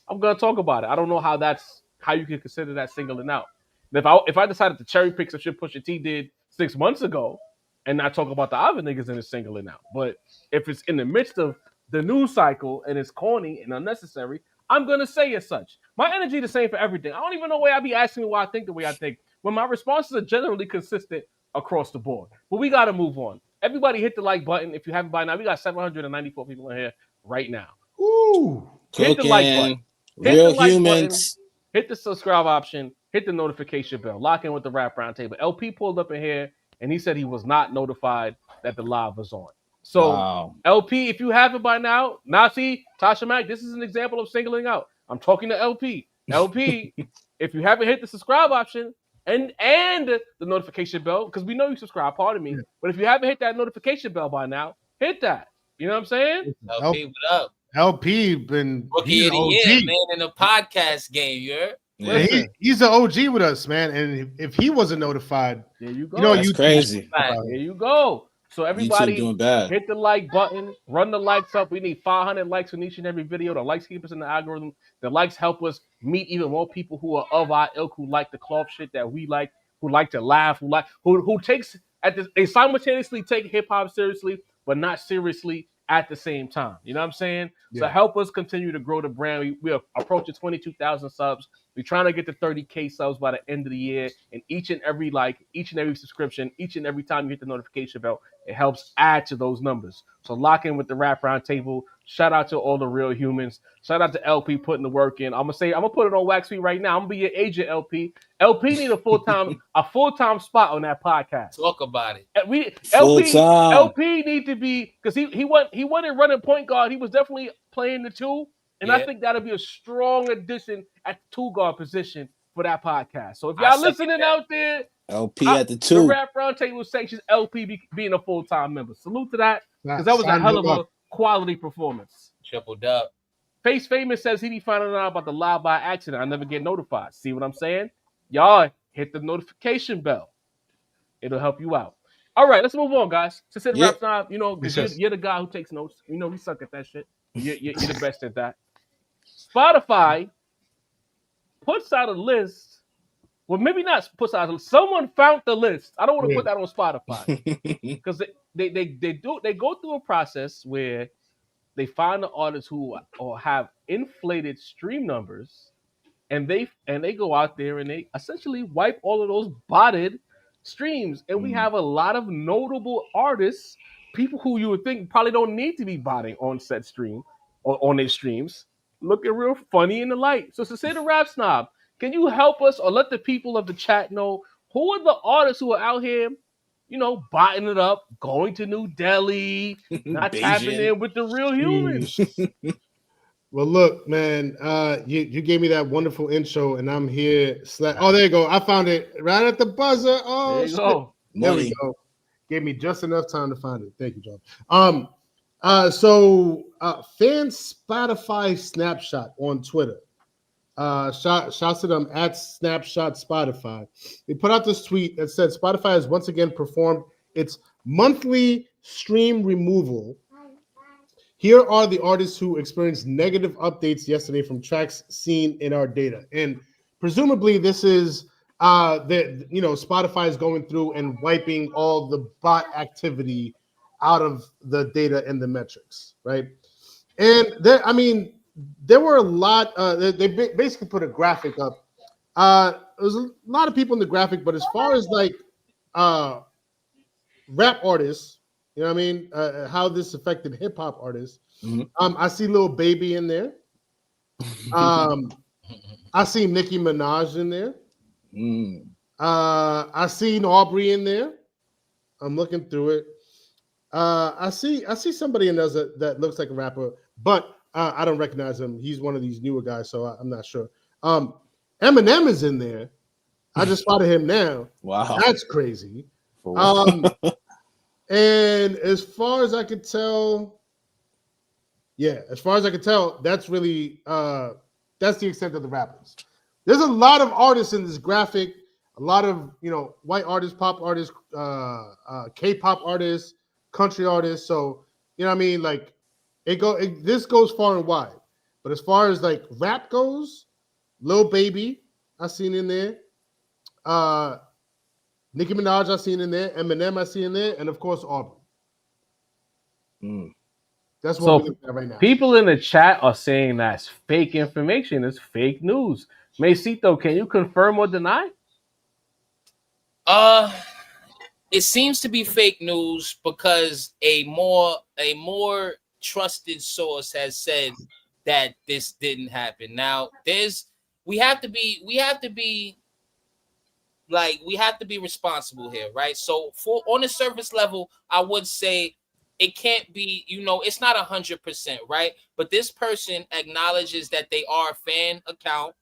I'm gonna talk about it. I don't know how you can consider that singling out. If I decided to cherry pick some shit Pusha T did 6 months ago, and not talk about the other niggas in the singling out, but if it's in the midst of the news cycle and it's corny and unnecessary, I'm gonna say as such. My energy the same for everything. I don't even know why I be asking me why I think the way I think. When my responses are generally consistent across the board. But we gotta move on. Everybody hit the like button if you haven't by now. We got 794 people in here right now. Ooh. Hit the like button. Hit Real the like humans. button. Hit the subscribe option. Hit the notification bell. Lock in with the Rap Roundtable. LP pulled up in here and he said he was not notified that the live was on. So Wow. LP, if you haven't by now, see, Tasha Mack, this is an example of singling out. I'm talking to LP. LP, if you haven't hit the subscribe option and the notification bell, because we know you subscribe, pardon me, but if you haven't hit that notification bell by now, hit that. You know what I'm saying? LP, what up? LP been Rookie of the year, man, in the podcast game, you heard? Yeah, he's the OG with us, man. And if he wasn't notified, there you go. You know, That's crazy. There you go. So everybody doing bad. Hit the like button, run the likes up. We need 500 likes on each and every video. The likes keep us in the algorithm. The likes help us meet even more people who are of our ilk, who like the cloth shit that we like, who like to laugh, who takes they simultaneously take hip hop seriously, but not seriously at the same time. You know what I'm saying? Yeah. So help us continue to grow the brand. We're approaching 22,000 subs. We're trying to get to 30K subs by the end of the year. And each and every like, each and every subscription, each and every time you hit the notification bell, it helps add to those numbers. So lock in with the Rap Roundtable. Shout out to all the real humans. Shout out to LP putting the work in. I'm gonna put it on Wax Feet right now. I'm gonna be your agent, LP. LP need a full-time spot on that podcast. Talk about it. LP need to be, because he wasn't running point guard. He was definitely playing the two. And I think that'll be a strong addition at the two guard position for that podcast. So if y'all listening out there, LP at the two. The Rap Roundtable sanctions LP being a full-time member. Salute to that, because that was a hell of a quality performance. Tripled up. Face Famous says he be finding out about the live by accident. I never get notified. See what I'm saying? Y'all hit the notification bell. It'll help you out. All right, let's move on, guys. Since it's Rap Time, because you're the guy who takes notes. We suck at that shit. You're the best at that. Spotify puts out a list. Well, maybe not puts out a list. Someone found the list. I don't want to put that on Spotify because they go through a process where they find the artists who have inflated stream numbers, and they go out there and they essentially wipe all of those botted streams. And we have a lot of notable artists, people who you would think probably don't need to be botting on said stream or on their streams, looking real funny in the light. So to say the Rap Snob, can you help us or let the people of the chat know who are the artists who are out here, botting it up, going to New Delhi, not tapping in with the real humans? Well, look, man, you gave me that wonderful intro, and I'm here. Oh, there you go. I found it right at the buzzer. Oh, there you go. There we go. Gave me just enough time to find it. Thank you, John. So fan Spotify Snapshot on Twitter. Shouts to them at Snapshot Spotify. They put out this tweet that said Spotify has once again performed its monthly stream removal. Here are the artists who experienced negative updates yesterday from tracks seen in our data. And presumably this is Spotify is going through and wiping all the bot activity out of the data and the metrics, right? And there were a lot. They basically put a graphic up. There's a lot of people in the graphic, but as far as rap artists, how this affected hip hop artists. I see Lil Baby in there. I see Nicki Minaj in there. I seen Aubrey in there. I'm looking through it. I see somebody in there that looks like a rapper, but I don't recognize him. He's one of these newer guys, so I'm not sure. Eminem is in there. I just spotted him now. Wow, that's crazy. And as far as I could tell, Yeah, as far as I can tell, that's really that's the extent of the rappers. There's a lot of artists in this graphic, a lot of white artists, pop artists, K-pop artists, country artists. So what I mean, like this goes far and wide. But as far as like rap goes, Lil Baby, I seen in there. Nicki Minaj, I seen in there. Eminem, I see in there, and of course Aubrey. That's what we're looking at right now. People in the chat are saying that's fake information. It's fake news. Mesito, can you confirm or deny? It seems to be fake news because a more trusted source has said that this didn't happen. Now, we have to be responsible here, right? So on the surface level, I would say it can't be, it's not 100%, right? But this person acknowledges that they are a fan account,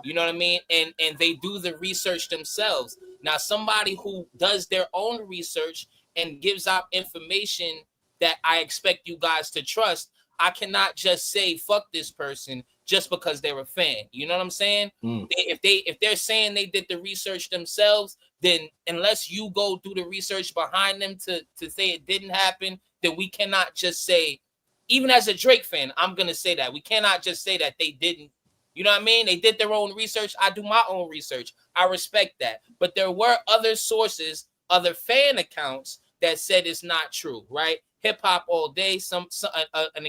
you know what I mean? And they do the research themselves. Now, somebody who does their own research and gives out information that I expect you guys to trust, I cannot just say fuck this person just because they're a fan. You know what I'm saying? If they're saying they did the research themselves, then unless you go do the research behind them to say it didn't happen, then we cannot just say, even as a Drake fan, I'm gonna say that we cannot just say that they didn't. You know what I mean? They did their own research. I do my own research. I respect that. But there were other sources, other fan accounts that said it's not true, right? Hip Hop All Day, an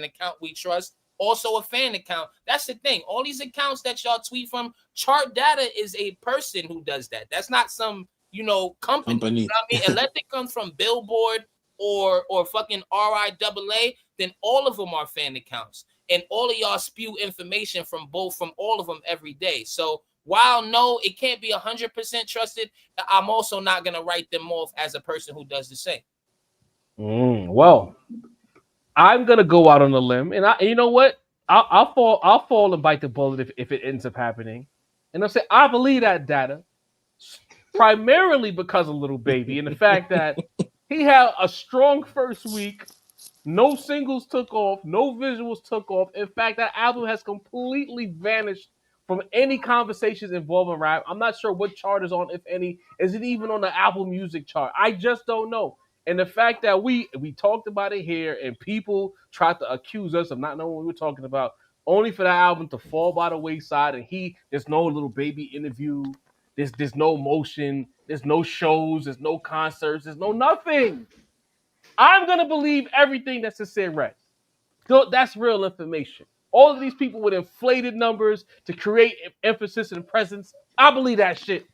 account we trust, also a fan account. That's the thing. All these accounts that y'all tweet from, Chart Data is a person who does that. That's not some, company. You know what I mean? Unless it comes from Billboard or fucking RIAA, then all of them are fan accounts. And all of y'all spew information from all of them every day. So while no, it can't be 100% trusted, I'm also not gonna write them off as a person who does the same. Well, I'm gonna go out on a limb, and you know what? I'll fall and bite the bullet if it ends up happening. And I'll say I believe that data primarily because of Lil Baby and the fact that he had a strong first week. No singles took off. No visuals took off. In fact, that album has completely vanished from any conversations involving rap. I'm not sure what chart is on, if any. Is it even on the Apple Music chart? I just don't know. And the fact that we talked about it here and people tried to accuse us of not knowing what we were talking about, only for that album to fall by the wayside, and there's no Lil Baby interview. There's no motion. There's no shows. There's no concerts. There's no nothing. I'm going to believe everything that Sincere read. So that's real information. All of these people with inflated numbers to create emphasis and presence, I believe that shit.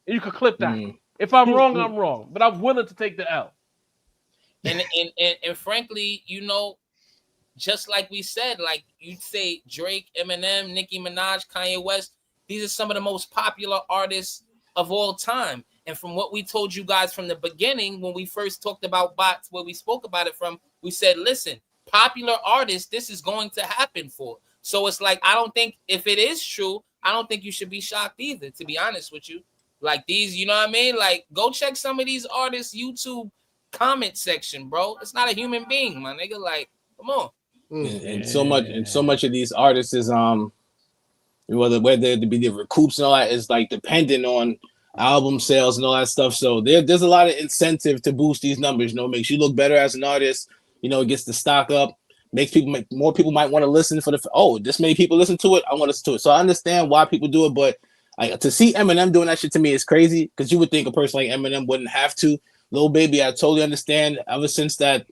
And you can clip that. If I'm wrong, I'm wrong. But I'm willing to take the L. And frankly, just like we said, like you'd say Drake, Eminem, Nicki Minaj, Kanye West, these are some of the most popular artists of all time. And from what we told you guys from the beginning, when we first talked about bots, where we spoke about it from, we said, listen, popular artists, this is going to happen for. So it's like, I don't think, if it is true, I don't think you should be shocked either, to be honest with you. Like these, you know what I mean? Like, go check some of these artists' YouTube comment section, bro. It's not a human being, my nigga. Like, come on. And so much of these artists is whether it be the recoups and all that is like dependent on album sales and all that stuff. So there's a lot of incentive to boost these numbers. Makes you look better as an artist. It gets the stock up. Makes more people might want to listen for this many people listen to it. I want to listen to it. So I understand why people do it, but to see Eminem doing that shit to me is crazy because you would think a person like Eminem wouldn't have to. Lil Baby, I totally understand. Ever since that,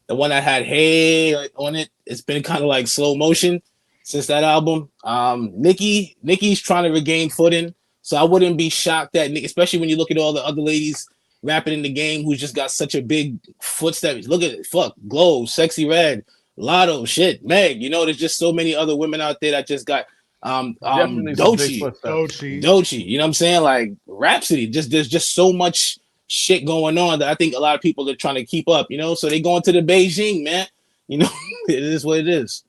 the one that had Hey on it, it's been kind of like slow motion since that album. Nicki's trying to regain footing. So I wouldn't be shocked that, especially when you look at all the other ladies rapping in the game who's just got such a big footstep. Look at it. Fuck. Glow, Sexy Red, Lotto, shit, Meg. There's just so many other women out there that just got Doechii. You know what I'm saying? Like Rhapsody. There's just so much shit going on that I think a lot of people are trying to keep up, so they going to the Beijing, man. It is what it is.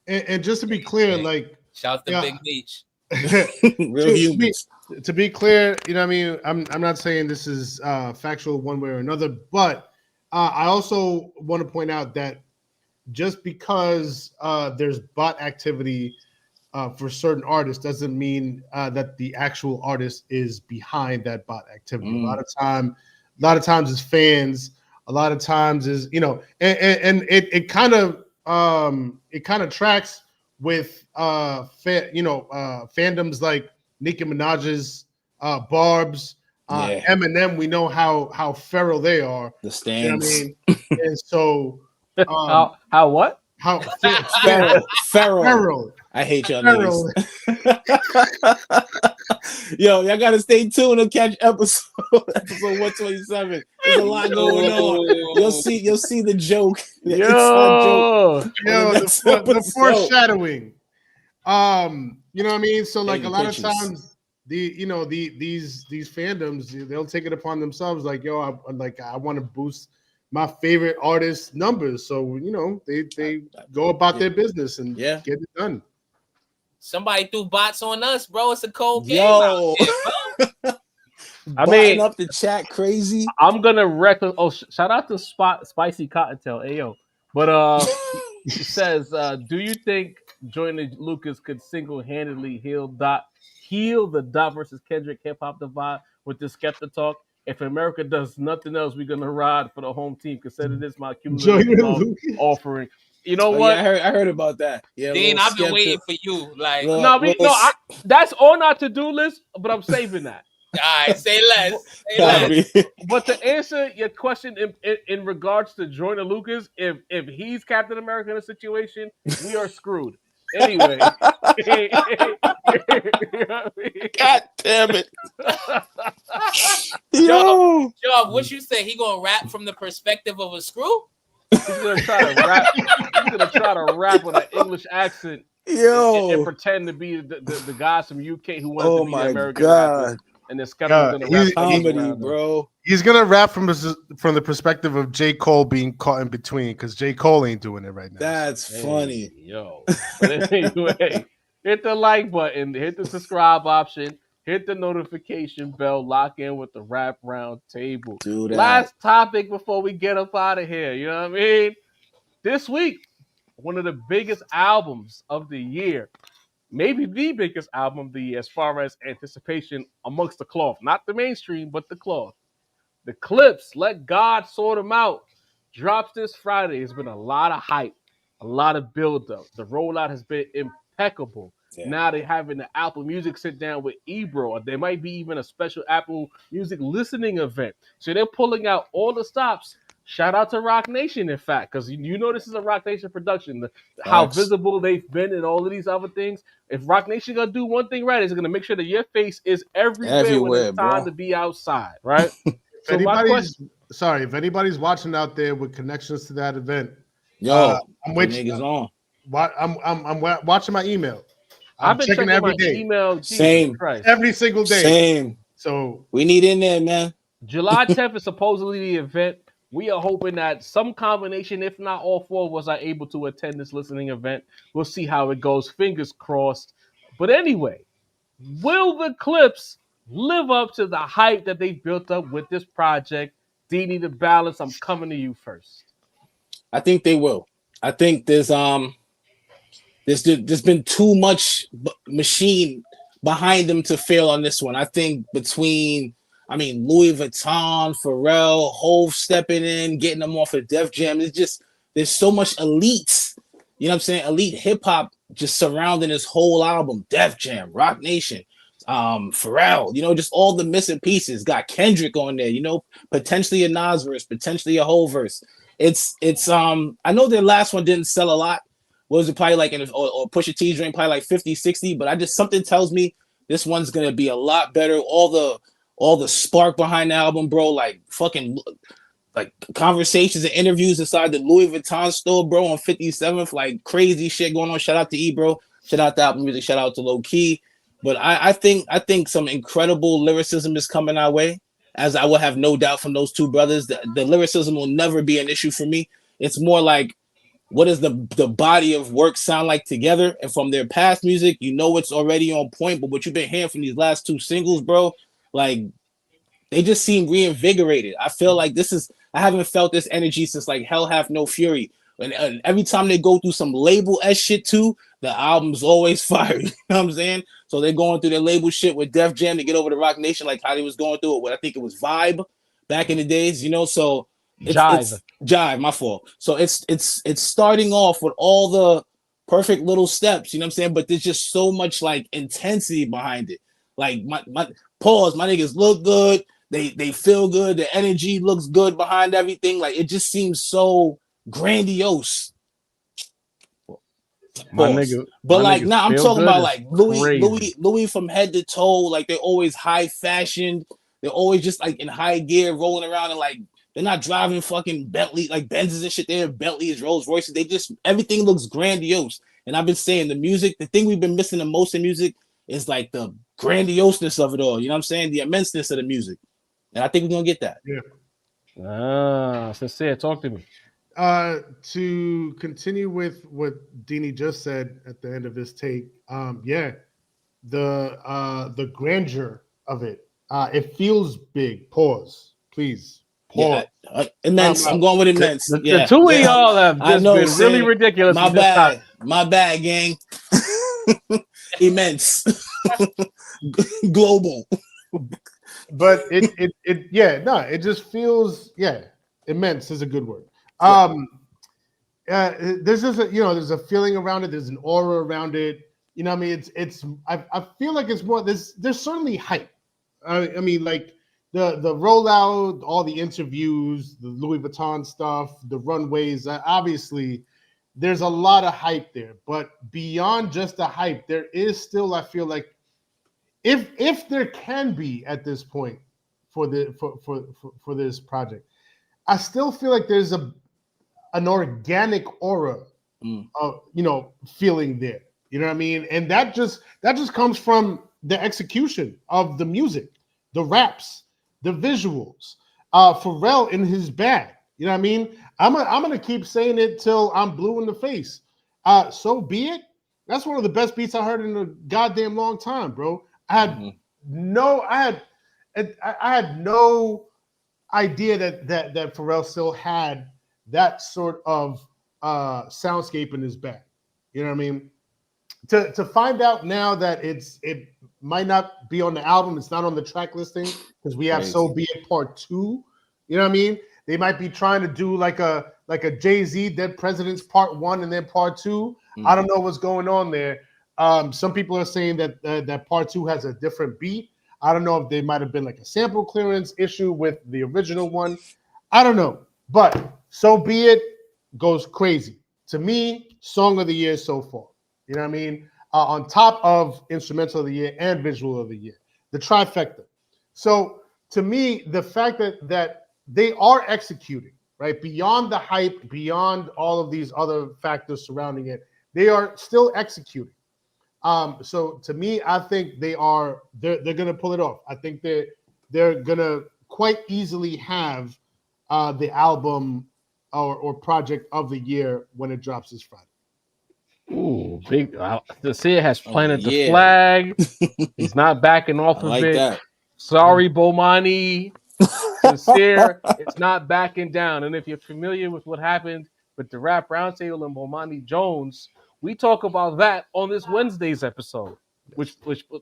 And just to be clear, like shout to Big Beach. Real humans. To be clear, you know what I mean? I'm not saying this is factual one way or another, but I also want to point out that just because there's bot activity for certain artists doesn't mean that the actual artist is behind that bot activity. A lot of times it's fans. A lot of times is, you know, and it kind of tracks with fandoms like Nicki Minaj's, Barb's, Eminem. We know how feral they are. The stands. You know what I mean? And so how what? How feral. I hate y'all niggas. Yo, y'all gotta stay tuned to catch episode 127. There's a lot going on. You'll see the joke. The the foreshadowing. You know what I mean? So like a lot of times these fandoms, they'll take it upon themselves, like, yo, I want to boost my favorite artist numbers. So, you know, they go about their business and get it done. Somebody threw bots on us, bro. It's a cold game. Yo. I mean, up the chat crazy. I'm gonna shout out to Spicy Cottontail, ayo. But he says, do you think Joyner Lucas could single-handedly heal the Dot versus Kendrick hip hop divide with this Skepta talk? If America does nothing else, we're gonna ride for the home team. Consider this my cumulative offering. You know what? Yeah, I heard about that. Yeah, Dean, I've been waiting for you. Like, that's on our to-do list, but I'm saving that. All right, say less. But to answer your question in regards to Joyner Lucas, if he's Captain America in a situation, we are screwed. Anyway. God damn it. Yo, what you say? He gonna rap from the perspective of a screw? He's gonna try to rap with an English accent. Yo, and pretend to be the guys from UK who wanted to be the American rapper. And this gonna rap comedy, bro. He's gonna rap from the perspective of J. Cole being caught in between, because J. Cole ain't doing it right now. That's funny. Yo. But anyway, hit the like button, hit the subscribe option, hit the notification bell, lock in with the Rap Round Table. Last topic before we get up out of here. You know what I mean? This week, one of the biggest albums of the year, maybe the biggest album of the year as far as anticipation amongst the cloth. Not the mainstream, but the cloth. The Clipse, Let God Sort Them Out, drops this Friday. There's been a lot of hype, a lot of build-up. The rollout has been impeccable. Yeah. Now they're having the Apple Music sit down with Ebro. There might be even a special Apple Music listening event. So they're pulling out all the stops. Shout out to Rock Nation, in fact, because you know this is a Rock Nation production. How visible they've been and all of these other things. If Rock Nation gonna do one thing right, it's gonna make sure that your face is everywhere when it's time to be outside, right? If anybody's watching out there with connections to that event, I'm waiting. I'm watching my email. I've been checking every day. Email. Same. Every single day. Same. So we need in there, man. July 10th is supposedly the event. We are hoping that some combination, if not all four of us, are able to attend this listening event. We'll see how it goes. Fingers crossed. But anyway, will the Clipse live up to the hype that they built up with this project? Deanie the Balance, I'm coming to you first. I think they will. I think there's been too much machine behind them to fail on this one. I think between Louis Vuitton, Pharrell, Hove stepping in, getting them off of Def Jam. There's so much elite, you know what I'm saying? Elite hip hop just surrounding this whole album. Def Jam, Rock Nation, Pharrell, just all the missing pieces. Got Kendrick on there, potentially a Nas verse, potentially a Hove verse. It's I know their last one didn't sell a lot. What was it, probably like or Pusha T's drink, probably like 50, 60, but something tells me this one's gonna be a lot better. All the spark behind the album, bro, like fucking like conversations and interviews inside the Louis Vuitton store, bro, on 57th, like crazy shit going on. Shout out to Ebro, shout out to Apple Music, shout out to Low Key. But I think some incredible lyricism is coming our way, as I will have no doubt from those two brothers. The lyricism will never be an issue for me. It's more like, what does the body of work sound like together? And from their past music, it's already on point. But what you've been hearing from these last two singles, bro, like, they just seem reinvigorated. I feel like I haven't felt this energy since like Hell Hath No Fury. And every time they go through some label S shit too, the album's always fire. You know what I'm saying? So they're going through their label shit with Def Jam to get over to Rock Nation, like how they was going through it with, I think it was Vibe back in the days, you know. So it's Jive, my fault. So it's starting off with all the perfect little steps, you know what I'm saying? But there's just so much like intensity behind it. Like my pause, my niggas look good, they feel good, the energy looks good behind everything. Like it just seems so grandiose. My nigga, but my like niggas I'm feel talking good about is like crazy. Louis from head to toe, like they're always high fashioned, they're always just like in high gear, rolling around, and like they're not driving fucking Bentley, like Benzes and shit. They're Bentleys, Rolls Royces. They just, everything looks grandiose. And I've been saying the music, the thing we've been missing the most in music is like the grandioseness of it all. You know what I'm saying? The immenseness of the music. And I think we're gonna get that. Yeah. Sincere, talk to me. To continue with what Dini just said at the end of his take, the grandeur of it. It feels big. Pause, please. Pause. Yeah, immense. I'm going with immense. The two of y'all have just been really ridiculous. My bad. My bad, gang. Immense. Global. But it just feels, immense is a good word. There's just there's a feeling around it. There's an aura around it. You know what I mean? I feel like it's more, there's certainly hype. I mean, like the rollout, all the interviews, the Louis Vuitton stuff, the runways, obviously there's a lot of hype there. But beyond just the hype, there is still, I feel like, if there can be at this point for this project, I still feel like there's an organic aura of feeling there. You know what I mean? And that just comes from the execution of the music, the raps, the visuals. Pharrell in his bag. You know what I mean? I'm gonna keep saying it till I'm blue in the face. So Be It. That's one of the best beats I heard in a goddamn long time, bro. I had no idea that Pharrell still had that sort of soundscape in his bag. You know what I mean? To find out now that it might not be on the album, it's not on the track listing because we have Crazy. So Be It Part 2. You know what I mean? They might be trying to do like a Jay-Z Dead Presidents Part 1 and then Part 2. I don't know what's going on there. Some people are saying that that Part 2 has a different beat. I don't know if they might have been like a sample clearance issue with the original one. I don't know. But So Be It goes crazy. To me, song of the year so far. You know what I mean? On top of instrumental of the year and visual of the year. The trifecta. So to me, the fact that they are executing, right? Beyond the hype, beyond all of these other factors surrounding it, they are still executing. So to me, I think they're gonna pull it off. I think they're gonna quite easily have the album or project of the year when it drops this Friday. Ooh, big! Sincere has planted the flag. He's not backing off of it. That. Sorry, Bomani. Sincere, it's not backing down. And if you're familiar with what happened with the Rap Roundtable and Bomani Jones, we talk about that on this Wednesday's episode, which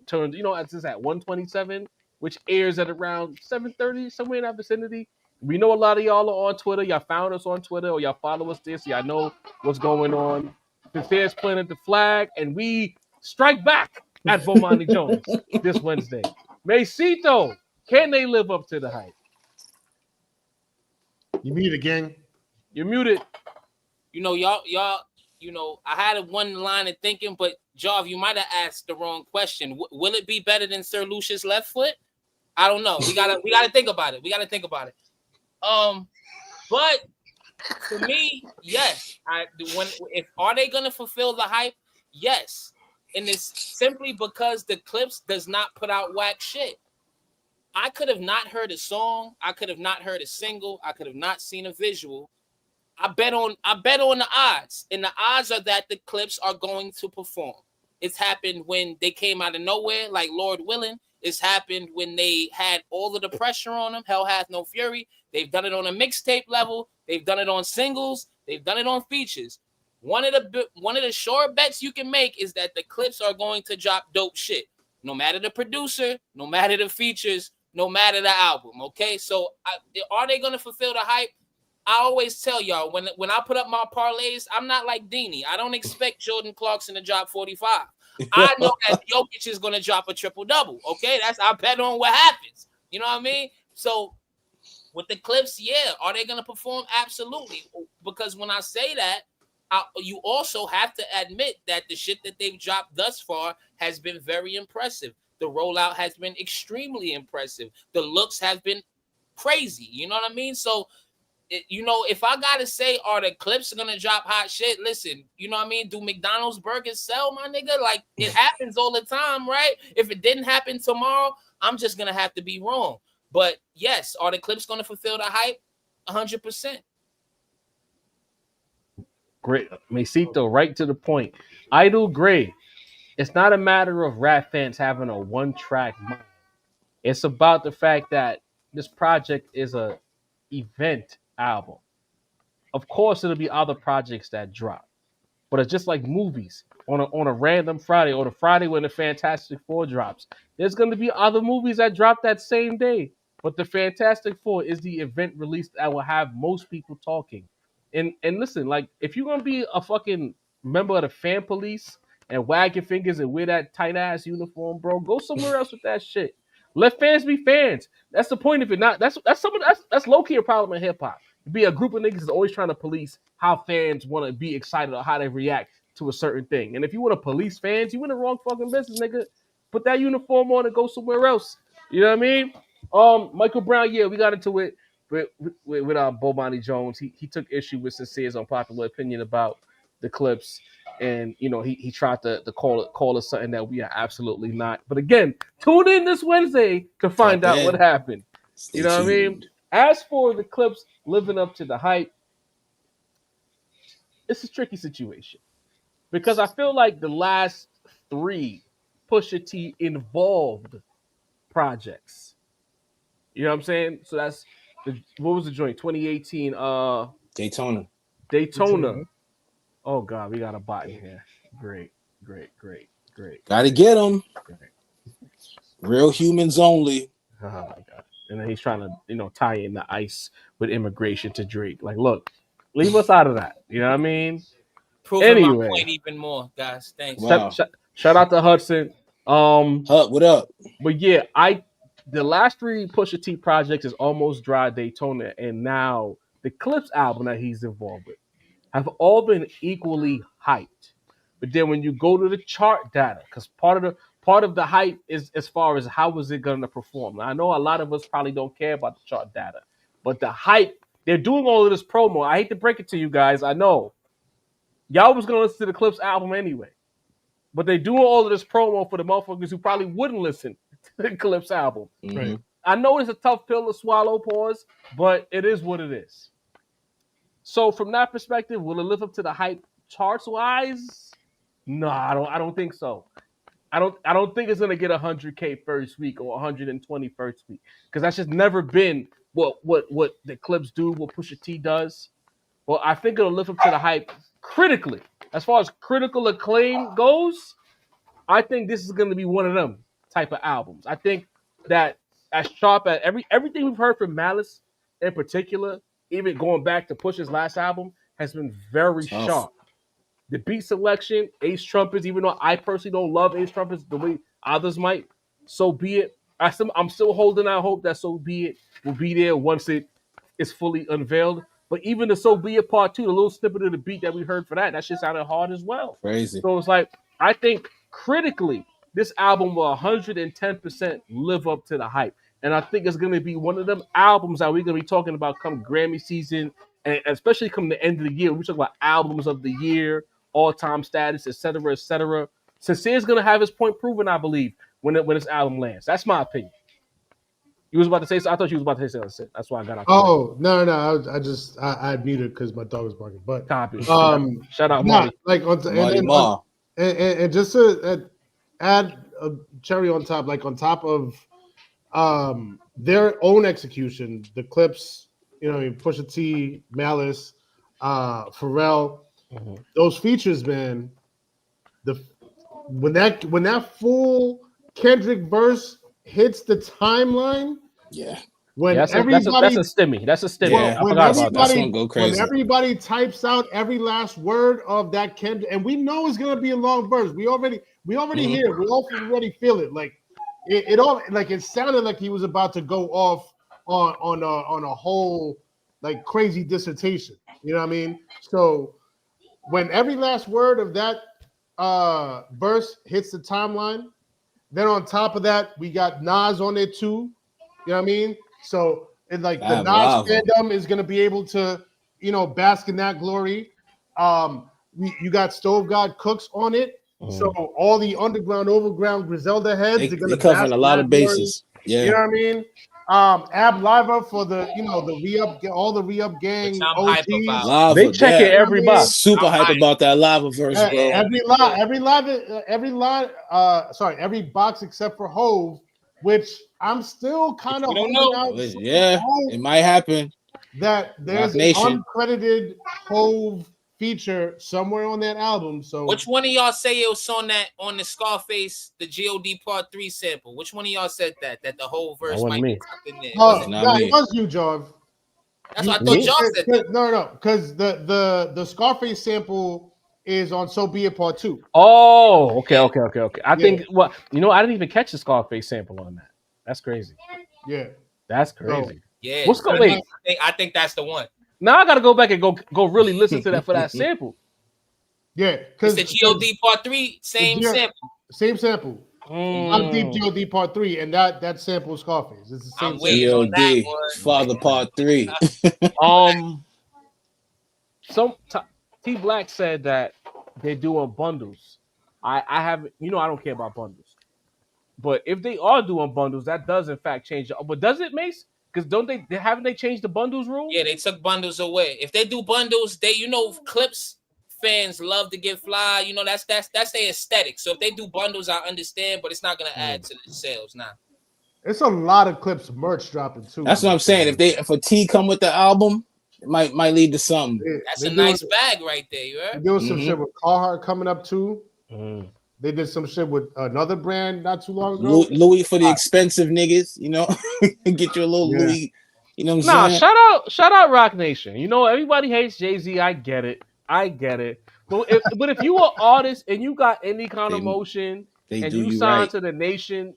turns, it's at 127, which airs at around 7:30, somewhere in that vicinity. We know a lot of y'all are on Twitter. Y'all found us on Twitter or y'all follow us there, so y'all know what's going on. Sincere's planted the flag, and we strike back at Bomani Jones this Wednesday. Macito, can they live up to the hype? You muted, gang. You're muted. Y'all. I had one line of thinking, but Jarv, you might have asked the wrong question. Will it be better than Sir Lucius Left Foot? I don't know. We gotta think about it. But for me, yes. If are they gonna fulfill the hype? Yes. And it's simply because the Clipse does not put out whack shit. I could have not heard a song. I could have not heard a single. I could have not seen a visual. I bet on the odds, and the odds are that the Clipse are going to perform. It's happened when they came out of nowhere, like Lord Willing. It's happened when they had all of the pressure on them. Hell Hath No Fury. They've done it on a mixtape level. They've done it on singles. They've done it on features. One of the sure bets you can make is that the Clipse are going to drop dope shit, no matter the producer, no matter the features, no matter the album. Okay, so are they going to fulfill the hype? I always tell y'all when I put up my parlays, I'm not like Deanie. I don't expect Jordan Clarkson to drop 45. I know that Jokic is going to drop a triple-double. Okay, I bet on what happens. You know what I mean? So with the Clipse, yeah, are they going to perform? Absolutely. Because when I say that, you also have to admit that the shit that they've dropped thus far has been very impressive. The rollout has been extremely impressive. The looks have been crazy. You know what I mean? So, if I got to say, are the Clipse going to drop hot shit? Listen, you know what I mean? Do McDonald's burgers sell, my nigga? Like, it happens all the time, right? If it didn't happen tomorrow, I'm just going to have to be wrong. But, yes, are the Clipse going to fulfill the hype? 100%. Great. Mesito, right to the point. Idle Gray. It's not a matter of rap fans having a one-track mind. It's about the fact that this project is a event album. Of course, it'll be other projects that drop, but it's just like movies on a random Friday or the Friday when the Fantastic Four drops. There's going to be other movies that drop that same day, but the Fantastic Four is the event release that will have most people talking. And listen, like if you're gonna be a fucking member of the fan police and wag your fingers and wear that tight ass uniform, bro, go somewhere else with that shit. Let fans be fans. That's the point of it. Not that's low key a problem in hip hop. Be a group of niggas that's always trying to police how fans want to be excited or how they react to a certain thing. And if you want to police fans, you in the wrong fucking business, nigga. Put that uniform on and go somewhere else. You know what I mean? Michael Brown, yeah, we got into it with Bomani Jones. He took issue with Sincere's unpopular opinion about the Clipse. And he tried to call us something that we are absolutely not. But again, tune in this Wednesday to find out what happened. You know what I mean? As for the Clipse living up to the hype, it's a tricky situation because I feel like the last 3 Pusha T involved projects. You know what I'm saying? So that's what was the joint? 2018 Daytona. Oh God, we got a bot in here. Great. Gotta get them. Real humans only. Oh my God. And then he's trying to, tie in the ice with immigration to Drake. Like, look, leave us out of that. You know what I mean? Proving my point even more, guys. Thanks. Wow. Shout out to Hudson. What up? But yeah, the last 3 Pusha T projects is Almost Dry, Daytona, and now the Clipse album that he's involved with have all been equally hyped. But then when you go to the chart data, because part of the hype is as far as how is it going to perform. Now, I know a lot of us probably don't care about the chart data, but the hype, they're doing all of this promo. I hate to break it to you guys. I know y'all was going to listen to the Clipse album anyway, but they're doing all of this promo for the motherfuckers who probably wouldn't listen to the Clipse album. Mm-hmm. Right. I know it's a tough pill to swallow, pause, but it is what it is. So from that perspective, will it live up to the hype charts wise? No, I don't think so. I don't think it's gonna get 100K first week or 120 first week because that's just never been what the Clipse do, what Pusha T does. Well, I think it'll live up to the hype critically. As far as critical acclaim goes, I think this is gonna be one of them type of albums. I think that as sharp as everything we've heard from Malice in particular, even going back to Pusha's last album, has been very sharp. The beat selection, Ace Trumpets, even though I personally don't love Ace Trumpets the way others might, so be it. I'm still holding out hope that So Be It will be there once it is fully unveiled. But even the So Be It Part 2, the little snippet of the beat that we heard for that shit sounded hard as well. Crazy. So it's like, I think critically, this album will 110% live up to the hype. And I think it's going to be one of them albums that we're going to be talking about come Grammy season, and especially come the end of the year. We talk about albums of the year, all-time status, et cetera, et cetera. Sincere's going to have his point proven, I believe, when this album lands. That's my opinion. You was about to say so? I thought you was about to say something. That's why I got out. Oh, no. I muted because my dog was barking. But copy. Shout out, Marty. Like and just to add a cherry on top, like on top of their own execution, the Clipse You know, what I mean, Pusha T, Malice, Pharrell. Mhm. Those features, man. When that full Kendrick verse hits the timeline, Yeah. when That's a everybody stimmy. That's a stimmy. Yeah. I when forgot about that. That's everybody gonna go when crazy. everybody types out every last word of that Kendrick, and we know it's gonna be a long verse. We already hear it. We already feel it. Like it all like it sounded like he was about to go off on a whole like crazy dissertation. You know what I mean? So when every last word of that verse hits the timeline, then on top of that, we got Nas on there too. You know what I mean? So it's like the Fab Nas Lava. fandom is gonna be able to, bask in that glory. You got Stove God Cooks on it. So all the underground, overground Griselda heads are They gonna covering bask a in lot that of glory. bases. You Yeah. know what I mean? Ab Liva for the the re-up, all the re-up Which gang I'm hype OGs. about. Lava. They checking Yeah. every box. Super I'm hype hype. about that lava verse, bro. Every box except for Hove, which I'm still kind of We don't holding know. out Yeah, hope it might happen. that there's Rock an Nation. uncredited Hove feature somewhere on that album. So Which one of y'all say it was on the Scarface, the God Part 3 sample? Which one of y'all said that the whole verse wasn't might me. be something there? That's Was it? not me. it was you, Jarv. That's what I thought Me? y'all said that. No, because the Scarface sample is on So Be It Part 2. Oh, okay. I Yeah. think I didn't even catch the Scarface sample on that. That's crazy. Yeah. That's crazy. Yeah. What's so wait? I think that's the one. Now I gotta go back and go really listen to that for that sample. Yeah, It's because the God Part 3, same sample. Same sample. Not Deep Mm. God Part 3, and that sample is Scarface. It's the same I'm waiting sample. on that G.O.D. one. Father Part 3. T Black said that they're doing bundles. I haven't. I don't care about bundles. But if they are doing bundles, that does in fact change. But does it, Mace? Because haven't they changed the bundles rule? Yeah, they took bundles away. If they do bundles, Clipse fans love to get fly. That's their aesthetic. So if they do bundles, I understand, but it's not gonna add to the sales now. It's a lot of Clipse merch dropping too. That's what I'm saying. If a T come with the album, it might lead to something. That's a nice bag right there. You heard? They're doing some shit with Carhartt coming up too. Mm. They did some shit with another brand not too long ago. Louis for the expensive niggas, get you a little Louis. You know what I'm saying? Shout out Rock Nation. Everybody hates Jay-Z. I get it. But if you are an artist and you got any kind of motion and you sign to the Nation,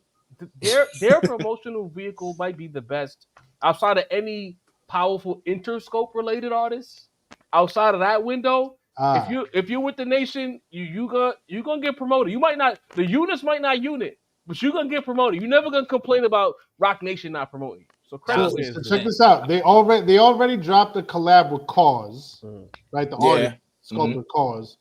their promotional vehicle might be the best outside of any powerful Interscope related artists. Outside of that window, if you're with the Nation, you gonna get promoted. You might not, the units might not unit, but you're gonna get promoted. You're never gonna complain about Rock Nation not promoting you. So check this out. They already dropped a collab with Cause, right? The artist sculptor Cause.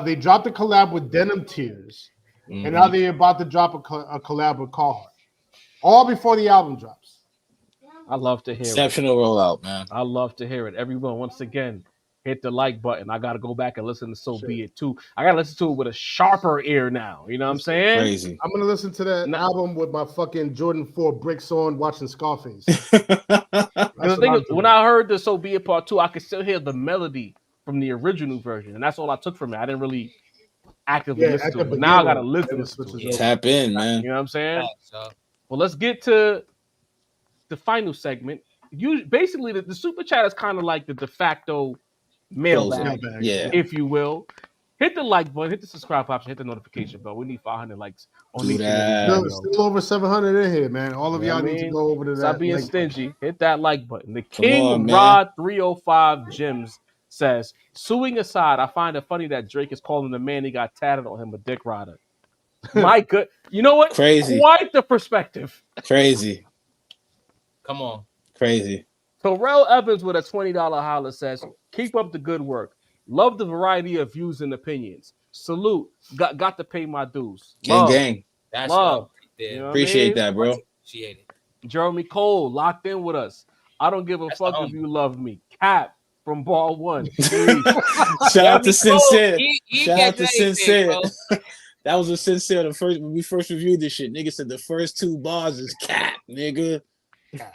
They dropped a collab with Denim Tears, and now they're about to drop a collab with Carhartt. All before the album drops. I love to hear exceptional rollout, man. I love to hear it. Everyone, once again, hit the like button. I gotta go back and listen to So Be It too. I gotta listen to it with a sharper ear now. You know what I'm saying? Crazy. I'm gonna listen to that album with my fucking Jordan 4 bricks on, watching Scarface. The thing is, when I heard the So Be It Part 2, I could still hear the melody from the original version, and that's all I took from it. I didn't really actively listen to it, but now I gotta listen to it. Tap in, man. You know what I'm saying? Well, let's get to the final segment. Basically, the super chat is kind of like the de facto mailbag, if you will. Hit the like button, hit the subscribe option, hit the notification bell. We need 500 likes on each video. Still over 700 in here, man. All of y'all need to go over to that. Stop being stingy. Hit that like button. The King Rod 305 Gyms says, suing aside, I find it funny that Drake is calling the man he got tatted on him a dick rider. My good. You know what? Crazy. Quite the perspective. Crazy. Come on. Crazy. Terrell Evans with a $20 holler says, keep up the good work. Love the variety of views and opinions. Salute. Got to pay my dues. Gang. That's love. You know Appreciate that, bro. Appreciate it. Jeremy Cole locked in with us. I don't give a fuck if you love me. Cap from Ball One. Shout out to Sincere. Shout out to Sincere. That was a Sincere when we first reviewed this shit. Nigga said the first two bars is cap, nigga.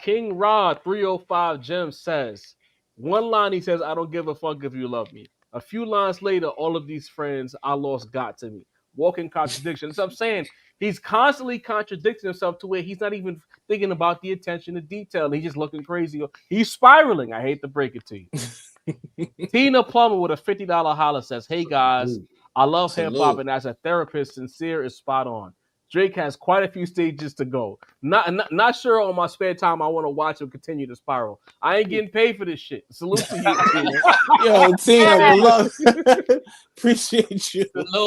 King Rod 305 Gem says, one line he says, I don't give a fuck if you love me. A few lines later, all of these friends I lost got to me. Walking contradiction. So I'm saying he's constantly contradicting himself to where he's not even thinking about the attention to detail. He's just looking crazy. He's spiraling. I hate to break it to you. Tina Plummer with a $50 holler says, hey guys, I love hip hop, and as a therapist, Sincere is spot on. Drake has quite a few stages to go. Not sure on my spare time I want to watch him continue to spiral. I ain't getting paid for this shit. Salute to you, Tina. Yo, Tina, beloved. Appreciate you.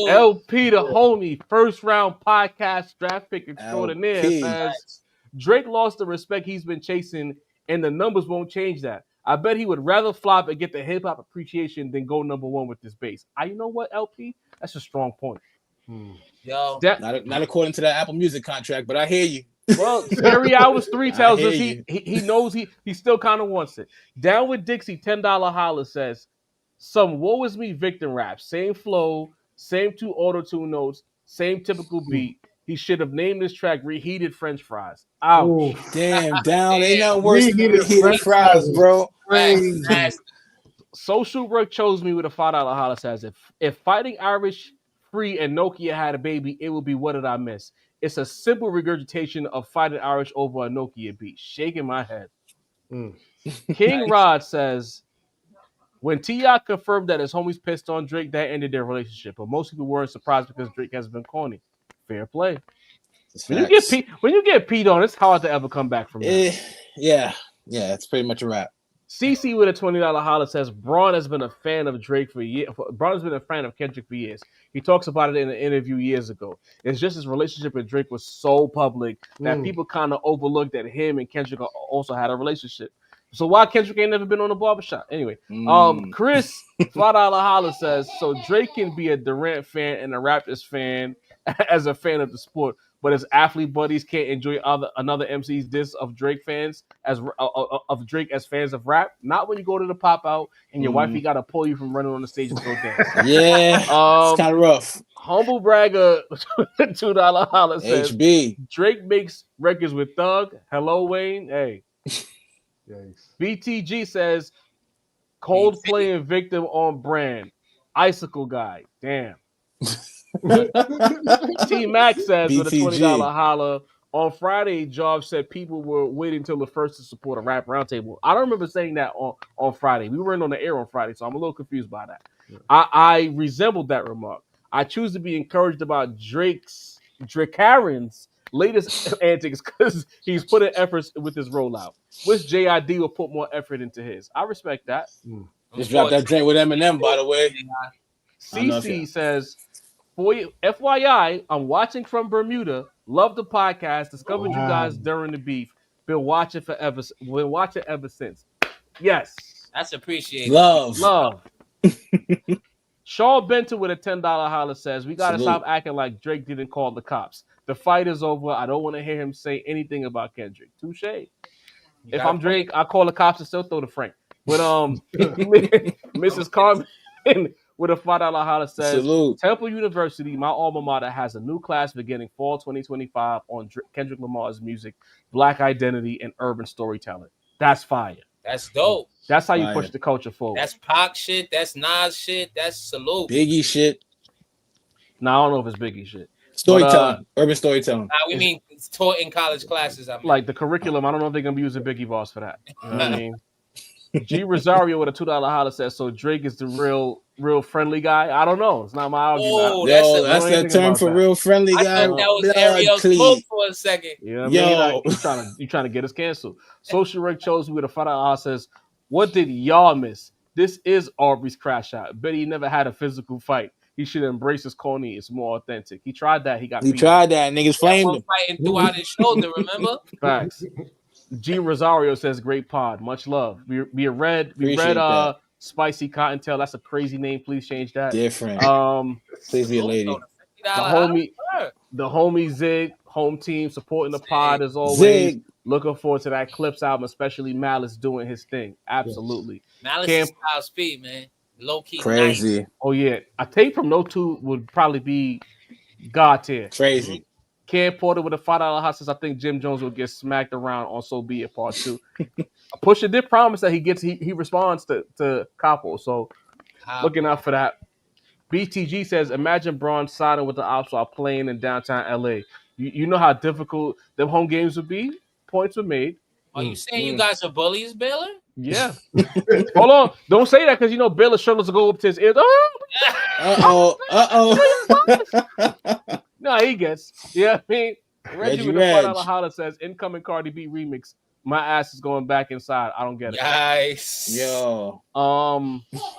LP the homie, first round podcast draft pick extraordinaire says Drake lost the respect he's been chasing, and the numbers won't change that. I bet he would rather flop and get the hip hop appreciation than go number one with this bass. You know what, LP? That's a strong point. Yo, not according to that Apple Music contract, but I hear you. Well, Scary Hours 3 tells us he knows he still kind of wants it. Down with Dixie, $10 holler says, some woe is me victim rap. Same flow, same 2 auto-tune notes, same typical beat. He should have named this track Reheated French Fries. Ouch. Ooh, damn, down. Ain't nothing worse than Reheated Fries, bro. Social Work chose me with a $5 holler says, if Fighting Irish Free and Nokia had a baby, it would be What Did I Miss? It's a simple regurgitation of Fighting Irish over a Nokia beat. Shaking my head. King Rod says, when T.I. confirmed that his homies pissed on Drake, that ended their relationship. But most people weren't surprised because Drake has been corny. Fair play. When you get peed on, it's hard to ever come back from that. Yeah, it's pretty much a wrap. CC with a $20 holler says, Braun has been a fan of Drake for years. Braun has been a fan of Kendrick for years. He talks about it in an interview years ago. It's just his relationship with Drake was so public that people kind of overlooked that him and Kendrick also had a relationship. So why Kendrick ain't never been on the barbershop? Anyway, Chris, $5 holler says, so Drake can be a Durant fan and a Raptors fan as a fan of the sport, but his athlete buddies can't enjoy another MC's diss of Drake fans of Drake as fans of rap. Not when you go to the pop out and your wifey got to pull you from running on the stage and go dance. Yeah, it's kind of rough. Humble Bragger, $2 holler says, HB. Drake makes records with Thug. Hello, Wayne. Hey. BTG says, Coldplay and Victim on brand. Icicle guy. Damn. T-Mac says BTG. with a $20 holler, on Friday, Job said people were waiting till the first to support a rap roundtable. I don't remember saying that on Friday. We weren't on the air on Friday, so I'm a little confused by that. I resembled that remark. I choose to be encouraged about Drakaren's latest antics because he's putting efforts with his rollout. Wish JID will put more effort into his. I respect that. Just dropped that drink with Eminem, by the way. CC says, for you, FYI, I'm watching from Bermuda. Love the podcast. Discovered you guys during the beef. Been watching forever. Been watching ever since. Yes. That's appreciated. Love. Shaw Benton with a $10 holler says, we got to stop acting like Drake didn't call the cops. The fight is over. I don't want to hear him say anything about Kendrick. Touche. If I'm Drake, I call the cops and still throw the Frank. But Mrs. Carmen with a $5 holler says, salute. Temple University, my alma mater, has a new class beginning fall 2025 on Kendrick Lamar's music, Black identity, and urban storytelling. That's fire. That's dope. That's how you push the culture forward. That's Pac shit. That's Nas shit. That's salute. Biggie shit. No, I don't know if it's Biggie shit. Storytelling. Urban storytelling. We mean it's taught in college classes. Like the curriculum, I don't know if they're going to be using Biggie Boss for that. You know what I mean? G Rosario with a $2 holler says, so Drake is the real friendly guy. I don't know. It's not my argument. Oh, that's that term for real friendly guy. I thought that was Ariel's quote for a second. You know what I mean? Like, you trying to get us canceled. Social Rick chose me with a $5 holler says, what did y'all miss? This is Aubrey's crash out. Bet he never had a physical fight. He should embrace his corny. It's more authentic. He tried that. He tried that. Niggas flamed him. Fighting throughout his shoulder, remember? Facts. G Rosario says, great pod. Much love. We read Spicy Cottontail. That's a crazy name. Please change that. Different. Please be a lady. The homie Zig, home team, supporting the pod as always. Zig. Looking forward to that Clipse album, especially Malice doing his thing. Absolutely. Malice is style speed, man. Low key. Crazy. Nice. Oh, yeah. I take from No 2 would probably be God tier. Crazy. Cam Porter with a $5 hot says, I think Jim Jones will get smacked around on So Be It Part 2. Pusha did promise that he responds to Capo, so looking out for that. BTG says, imagine Braun siding with the ops while playing in downtown LA. You know how difficult them home games would be? Points were made. Are you saying you guys are bullies, Baylor? Yeah. Hold on. Don't say that because you know Baylor struggles to go up to his ears. No, he gets. Yeah, I mean, Reggie with a $5 holler says, incoming Cardi B remix. My ass is going back inside. I don't get it. Nice. Yo.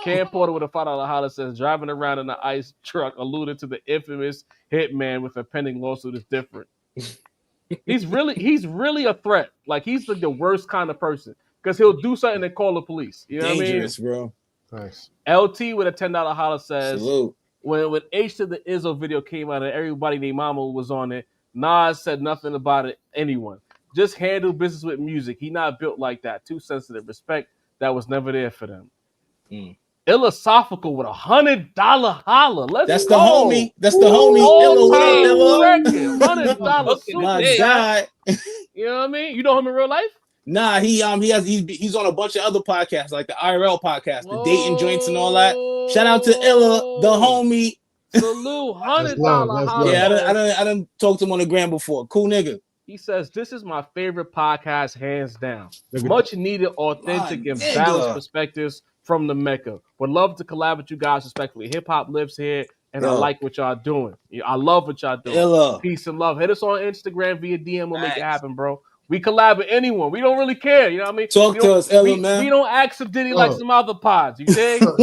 Cam Porter with a $5 holler says, driving around in the ice truck alluded to the infamous hitman with a pending lawsuit is different. He's really a threat. Like, he's like the worst kind of person because he'll do something and call the police. You know Dangerous, what I mean? Bro. Nice. LT with a $10 holler says, salute. When H to the Izzo video came out and everybody named Mama was on it, Nas said nothing about it. Anyone. Just handle business with music. He not built like that. Too sensitive. Respect that was never there for them. Philosophical with a $100 holler. That's the homie. That's the homie. $100 My God. You know what I mean? You know him in real life? Nah, he's on a bunch of other podcasts, like the IRL podcast, the dating joints and all that. Shout out to Illa, the homie. Salute, $100 holler. Yeah, I done talked to him on the gram before. Cool nigga. He says, this is my favorite podcast, hands down. Much needed, authentic, and balanced perspectives from the Mecca. Would love to collab with you guys respectfully. Hip hop lives here, and I like what y'all doing. I love what y'all doing. Illa. Peace and love. Hit us on Instagram via DM. We'll make it happen, bro. We collab with anyone. We don't really care. You know what I mean? Talk to us, Illa, man. We don't act some Diddy like some other pods. You dig? so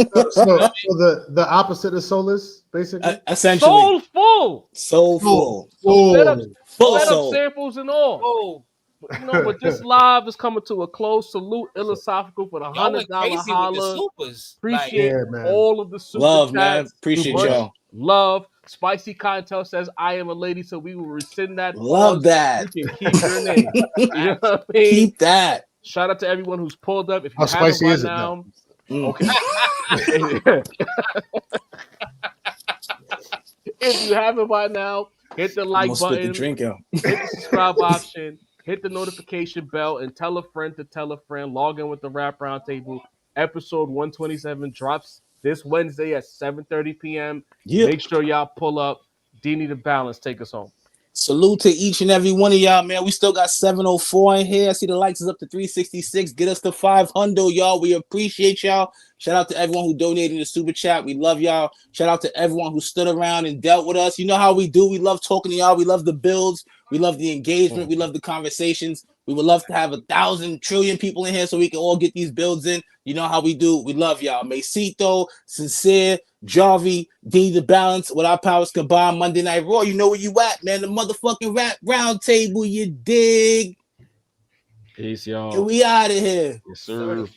the opposite of soulless, basically? Essentially. Soulful. Set up samples and all. You know, but this live is coming to a close. Salute Philosophical for the $100 holler. Appreciate all of the super love, chats. Man. Appreciate y'all. Love. Spicy Contel says, I am a lady, so we will rescind that. Love that. You can keep your name. You know what I mean? Keep that. Shout out to everyone who's pulled up. If you How spicy is it now, okay. If you haven't by now, hit the like button, hit the subscribe option, hit the notification bell, and tell a friend to tell a friend. Log in with the Rap Roundtable. Episode 127 drops this Wednesday at 7:30 p.m. Yep. Make sure y'all pull up. D-Need the Balance. Take us home. Salute to each and every one of y'all, man. We still got 704 in here. I see the likes is up to 366. Get us to 500, y'all. We appreciate y'all. Shout out to everyone who donated the super chat. We love y'all. Shout out to everyone who stood around and dealt with us. You know how we do. We love talking to y'all. We love the builds. We love the engagement. We love the conversations. We would love to have 1,000 trillion people in here so we can all get these builds in. You know how we do. We love y'all. Mesito, Sincere, Jarvie, D the Balance. With our powers combined, Monday Night Raw. You know where you at, man. The motherfucking Rap Roundtable. You dig? Peace, y'all. And we out of here. Yes, sir.